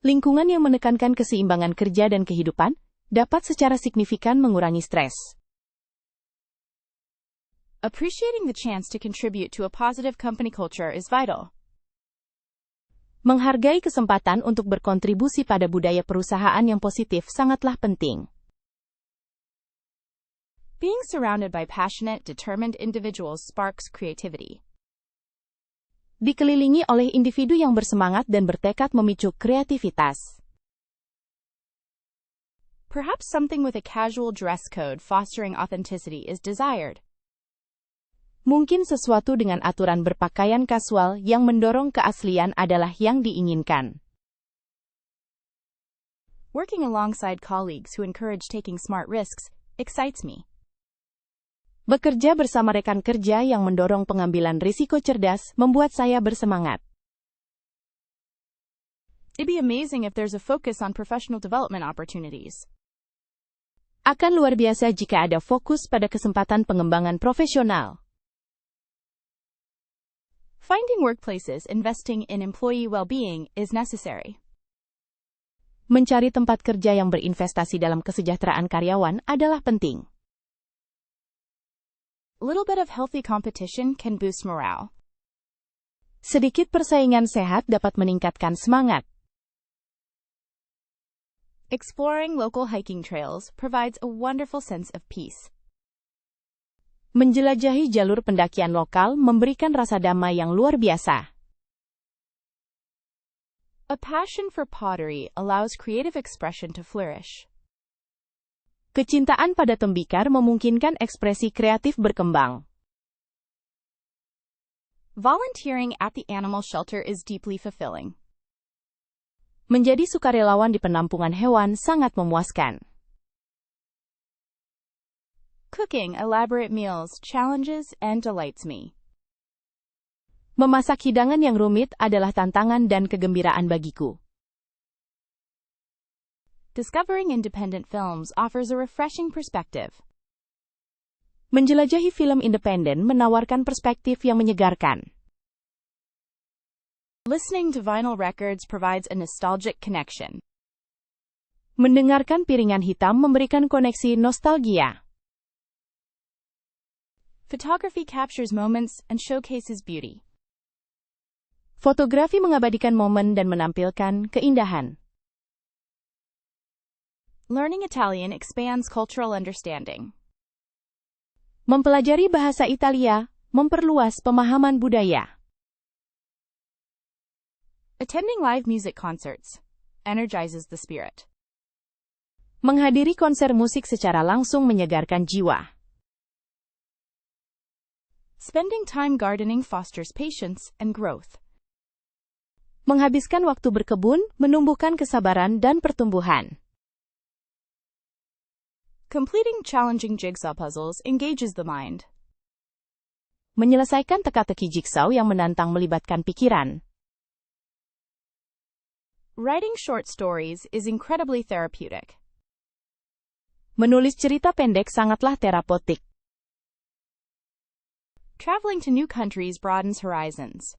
Lingkungan yang menekankan keseimbangan kerja dan kehidupan dapat secara signifikan mengurangi stres. Appreciating the chance to contribute to a positive company culture is vital. Menghargai kesempatan untuk berkontribusi pada budaya perusahaan yang positif sangatlah penting. Being surrounded by passionate, determined individuals sparks creativity. Dikelilingi oleh individu yang bersemangat dan bertekad memicu kreativitas. Perhaps something with a casual dress code fostering authenticity is desired. Mungkin sesuatu dengan aturan berpakaian kasual yang mendorong keaslian adalah yang diinginkan. Working alongside colleagues who encourage taking smart risks excites me. Bekerja bersama rekan kerja yang mendorong pengambilan risiko cerdas membuat saya bersemangat. It'd be amazing if there's a focus on professional development opportunities. Akan luar biasa jika ada fokus pada kesempatan pengembangan profesional. Finding workplaces investing in employee well-being is necessary. Mencari tempat kerja yang berinvestasi dalam kesejahteraan karyawan adalah penting. A little bit of healthy competition can boost morale. Sedikit persaingan sehat dapat meningkatkan semangat. Exploring local hiking trails provides a wonderful sense of peace. Menjelajahi jalur pendakian lokal memberikan rasa damai yang luar biasa. A passion for pottery allows creative expression to flourish. Kecintaan pada tembikar memungkinkan ekspresi kreatif berkembang. Volunteering at the animal shelter is deeply fulfilling. Menjadi sukarelawan di penampungan hewan sangat memuaskan. Cooking elaborate meals challenges and delights me. Memasak hidangan yang rumit adalah tantangan dan kegembiraan bagiku. Discovering independent films offers a refreshing perspective. Menjelajahi film independen menawarkan perspektif yang menyegarkan. Listening to vinyl records provides a nostalgic connection. Mendengarkan piringan hitam memberikan koneksi nostalgia. Photography captures moments and showcases beauty. Fotografi mengabadikan momen dan menampilkan keindahan. Learning Italian expands cultural understanding. Mempelajari bahasa Italia memperluas pemahaman budaya. Attending live music concerts energizes the spirit. Menghadiri konser musik secara langsung menyegarkan jiwa. Spending time gardening fosters patience and growth. Menghabiskan waktu berkebun menumbuhkan kesabaran dan pertumbuhan. Completing challenging jigsaw puzzles engages the mind. Menyelesaikan teka-teki jigsaw yang menantang melibatkan pikiran. Writing short stories is incredibly therapeutic. Menulis cerita pendek sangatlah terapeutik. Traveling to new countries broadens horizons.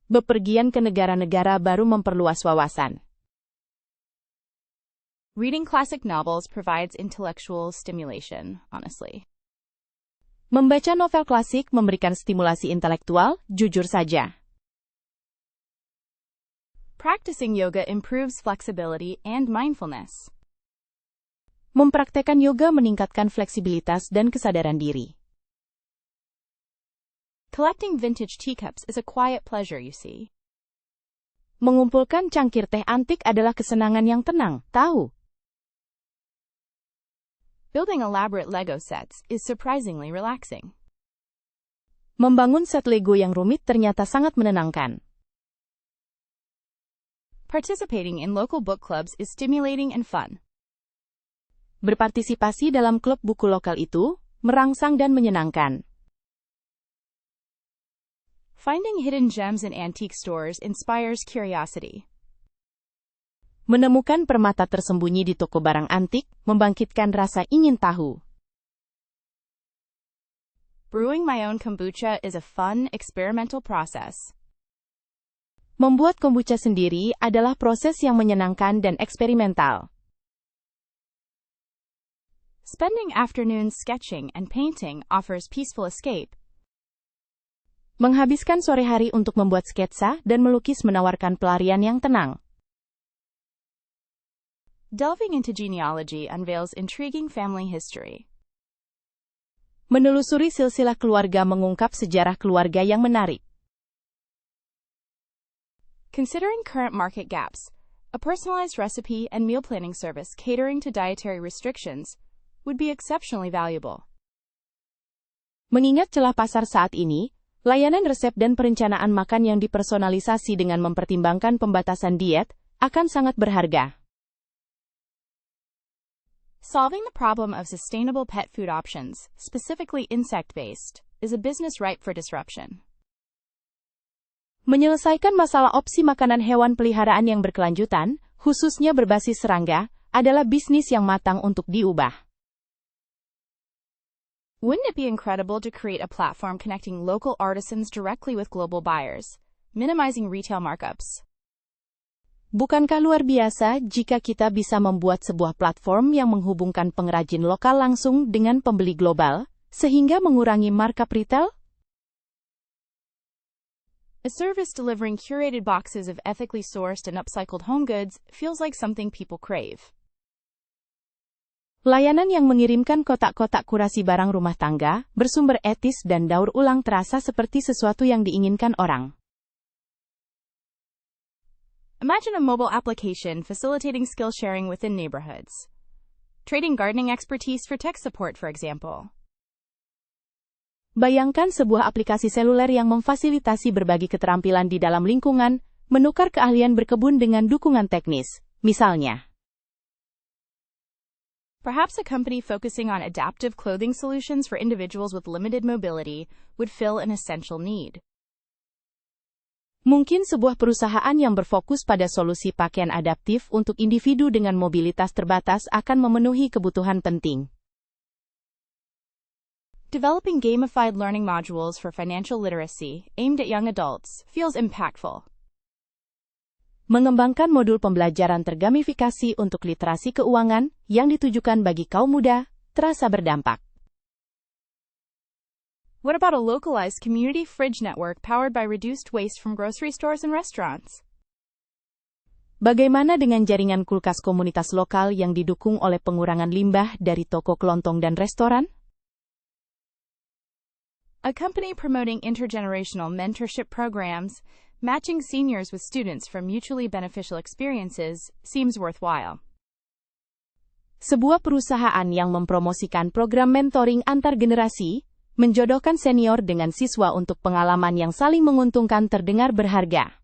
Bepergian ke negara-negara baru memperluas wawasan. Reading classic novels provides intellectual stimulation, honestly. Membaca novel klasik memberikan stimulasi intelektual, jujur saja. Practicing yoga improves flexibility and mindfulness. Mempraktekkan yoga meningkatkan fleksibilitas dan kesadaran diri. Collecting vintage teacups is a quiet pleasure, you see. Mengumpulkan cangkir teh antik adalah kesenangan yang tenang, tahu. Building elaborate Lego sets is surprisingly relaxing. Membangun set Lego yang rumit ternyata sangat menenangkan. Participating in local book clubs is stimulating and fun. Berpartisipasi dalam klub buku lokal itu merangsang dan menyenangkan. Finding hidden gems in antique stores inspires curiosity. Menemukan permata tersembunyi di toko barang antik membangkitkan rasa ingin tahu. Brewing my own kombucha is a fun, experimental process. Membuat kombucha sendiri adalah proses yang menyenangkan dan eksperimental. Spending afternoons sketching and painting offers peaceful escape. Menghabiskan sore hari untuk membuat sketsa dan melukis menawarkan pelarian yang tenang. Delving into genealogy unveils intriguing family history. Menelusuri silsilah keluarga mengungkap sejarah keluarga yang menarik. Considering current market gaps, a personalized recipe and meal planning service catering to dietary restrictions would be exceptionally valuable. Mengingat celah pasar saat ini, layanan resep dan perencanaan makan yang dipersonalisasi dengan mempertimbangkan pembatasan diet akan sangat berharga. Solving the problem of sustainable pet food options, specifically insect-based, is a business ripe for disruption. Menyelesaikan masalah opsi makanan hewan peliharaan yang berkelanjutan, khususnya berbasis serangga, adalah bisnis yang matang untuk diubah. Wouldn't it be incredible to create a platform connecting local artisans directly with global buyers, minimizing retail markups? Bukankah luar biasa jika kita bisa membuat sebuah platform yang menghubungkan pengrajin lokal langsung dengan pembeli global, sehingga mengurangi markup retail? A service delivering curated boxes of ethically sourced and upcycled home goods feels like something people crave. Layanan yang mengirimkan kotak-kotak kurasi barang rumah tangga, bersumber etis dan daur ulang terasa seperti sesuatu yang diinginkan orang. Imagine a mobile application facilitating skill sharing within neighborhoods. Trading gardening expertise for tech support, for example. Bayangkan sebuah aplikasi seluler yang memfasilitasi berbagi keterampilan di dalam lingkungan, menukar keahlian berkebun dengan dukungan teknis, misalnya. Perhaps a company focusing on adaptive clothing solutions for individuals with limited mobility would fill an essential need. Mungkin sebuah perusahaan yang berfokus pada solusi pakaian adaptif untuk individu dengan mobilitas terbatas akan memenuhi kebutuhan penting. Developing gamified learning modules for financial literacy aimed at young adults feels impactful. Mengembangkan modul pembelajaran tergamifikasi untuk literasi keuangan yang ditujukan bagi kaum muda terasa berdampak. What about a localized community fridge network powered by reduced waste from grocery stores and restaurants? Bagaimana dengan jaringan kulkas komunitas lokal yang didukung oleh pengurangan limbah dari toko kelontong dan restoran? A company promoting intergenerational mentorship programs, matching seniors with students for mutually beneficial experiences, seems worthwhile. Sebuah perusahaan yang mempromosikan program mentoring antar generasi, menjodohkan senior dengan siswa untuk pengalaman yang saling menguntungkan terdengar berharga.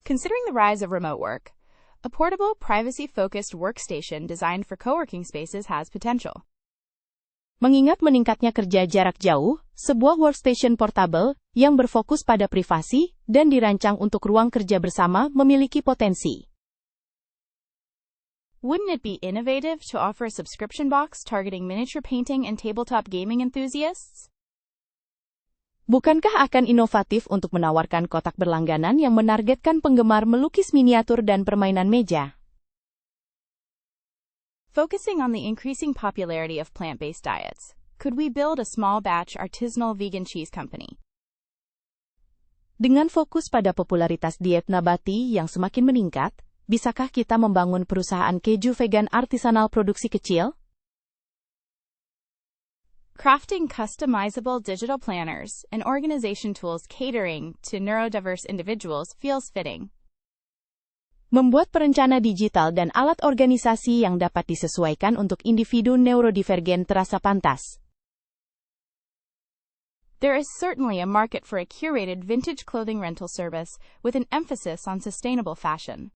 Considering the rise of remote work, a portable, privacy-focused workstation designed for co-working spaces has potential. Mengingat meningkatnya kerja jarak jauh, sebuah workstation portable yang berfokus pada privasi dan dirancang untuk ruang kerja bersama memiliki potensi. Wouldn't it be innovative to offer a subscription box targeting miniature painting and tabletop gaming enthusiasts? Bukankah akan inovatif untuk menawarkan kotak berlangganan yang menargetkan penggemar melukis miniatur dan permainan meja? Focusing on the increasing popularity of plant-based diets, could we build a small-batch artisanal vegan cheese company? Dengan fokus pada popularitas diet nabati yang semakin meningkat, bisakah kita membangun perusahaan keju vegan artisanal produksi kecil? Crafting customizable digital planners and organization tools catering to neurodiverse individuals feels fitting. Membuat perencana digital dan alat organisasi yang dapat disesuaikan untuk individu neurodivergen terasa pantas. There is certainly a market for a curated vintage clothing rental service with an emphasis on sustainable fashion.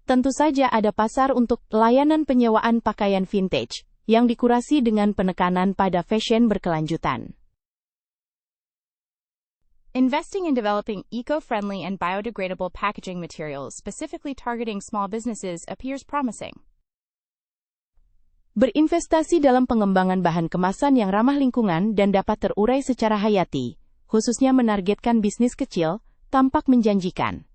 Tentu saja ada pasar untuk layanan penyewaan pakaian vintage yang dikurasi dengan penekanan pada fashion berkelanjutan. Investing in developing eco-friendly and biodegradable packaging materials specifically targeting small businesses appears promising. Berinvestasi dalam pengembangan bahan kemasan yang ramah lingkungan dan dapat terurai secara hayati, khususnya menargetkan bisnis kecil, tampak menjanjikan.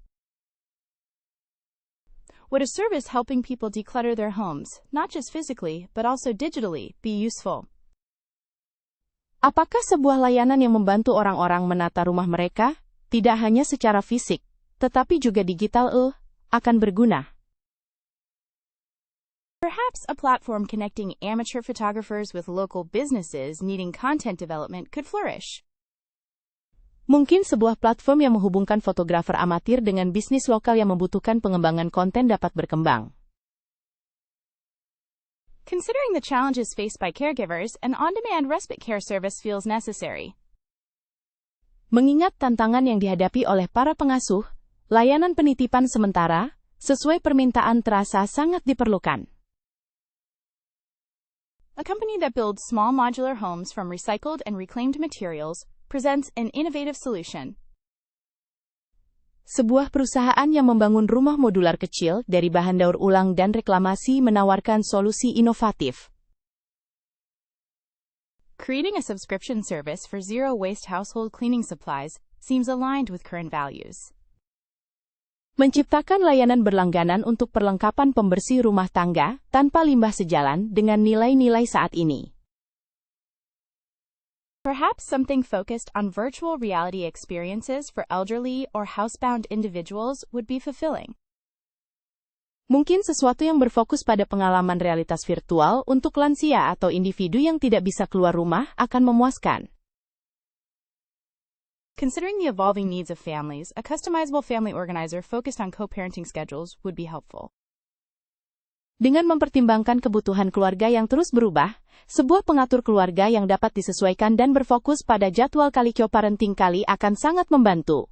Would a service helping people declutter their homes, not just physically, but also digitally, be useful? Apakah sebuah layanan yang membantu orang-orang menata rumah mereka, tidak hanya secara fisik, tetapi juga digital, akan berguna? Perhaps a platform connecting amateur photographers with local businesses needing content development could flourish. Mungkin sebuah platform yang menghubungkan fotografer amatir dengan bisnis lokal yang membutuhkan pengembangan konten dapat berkembang. Considering the challenges faced by caregivers, an on-demand respite care service feels necessary. Mengingat tantangan yang dihadapi oleh para pengasuh, layanan penitipan sementara, sesuai permintaan terasa sangat diperlukan. A company that builds small modular homes from recycled and reclaimed materials presents an innovative solution. Sebuah perusahaan yang membangun rumah modular kecil dari bahan daur ulang dan reklamasi menawarkan solusi inovatif. Creating a subscription service for zero-waste household cleaning supplies seems aligned with current values. Menciptakan layanan berlangganan untuk perlengkapan pembersih rumah tangga tanpa limbah sejalan dengan nilai-nilai saat ini. Perhaps something focused on virtual reality experiences for elderly or housebound individuals would be fulfilling. Mungkin sesuatu yang berfokus pada pengalaman realitas virtual untuk lansia atau individu yang tidak bisa keluar rumah akan memuaskan. Considering the evolving needs of families, a customizable family organizer focused on co-parenting schedules would be helpful. Dengan mempertimbangkan kebutuhan keluarga yang terus berubah, sebuah pengatur keluarga yang dapat disesuaikan dan berfokus pada jadwal co-parenting kali akan sangat membantu.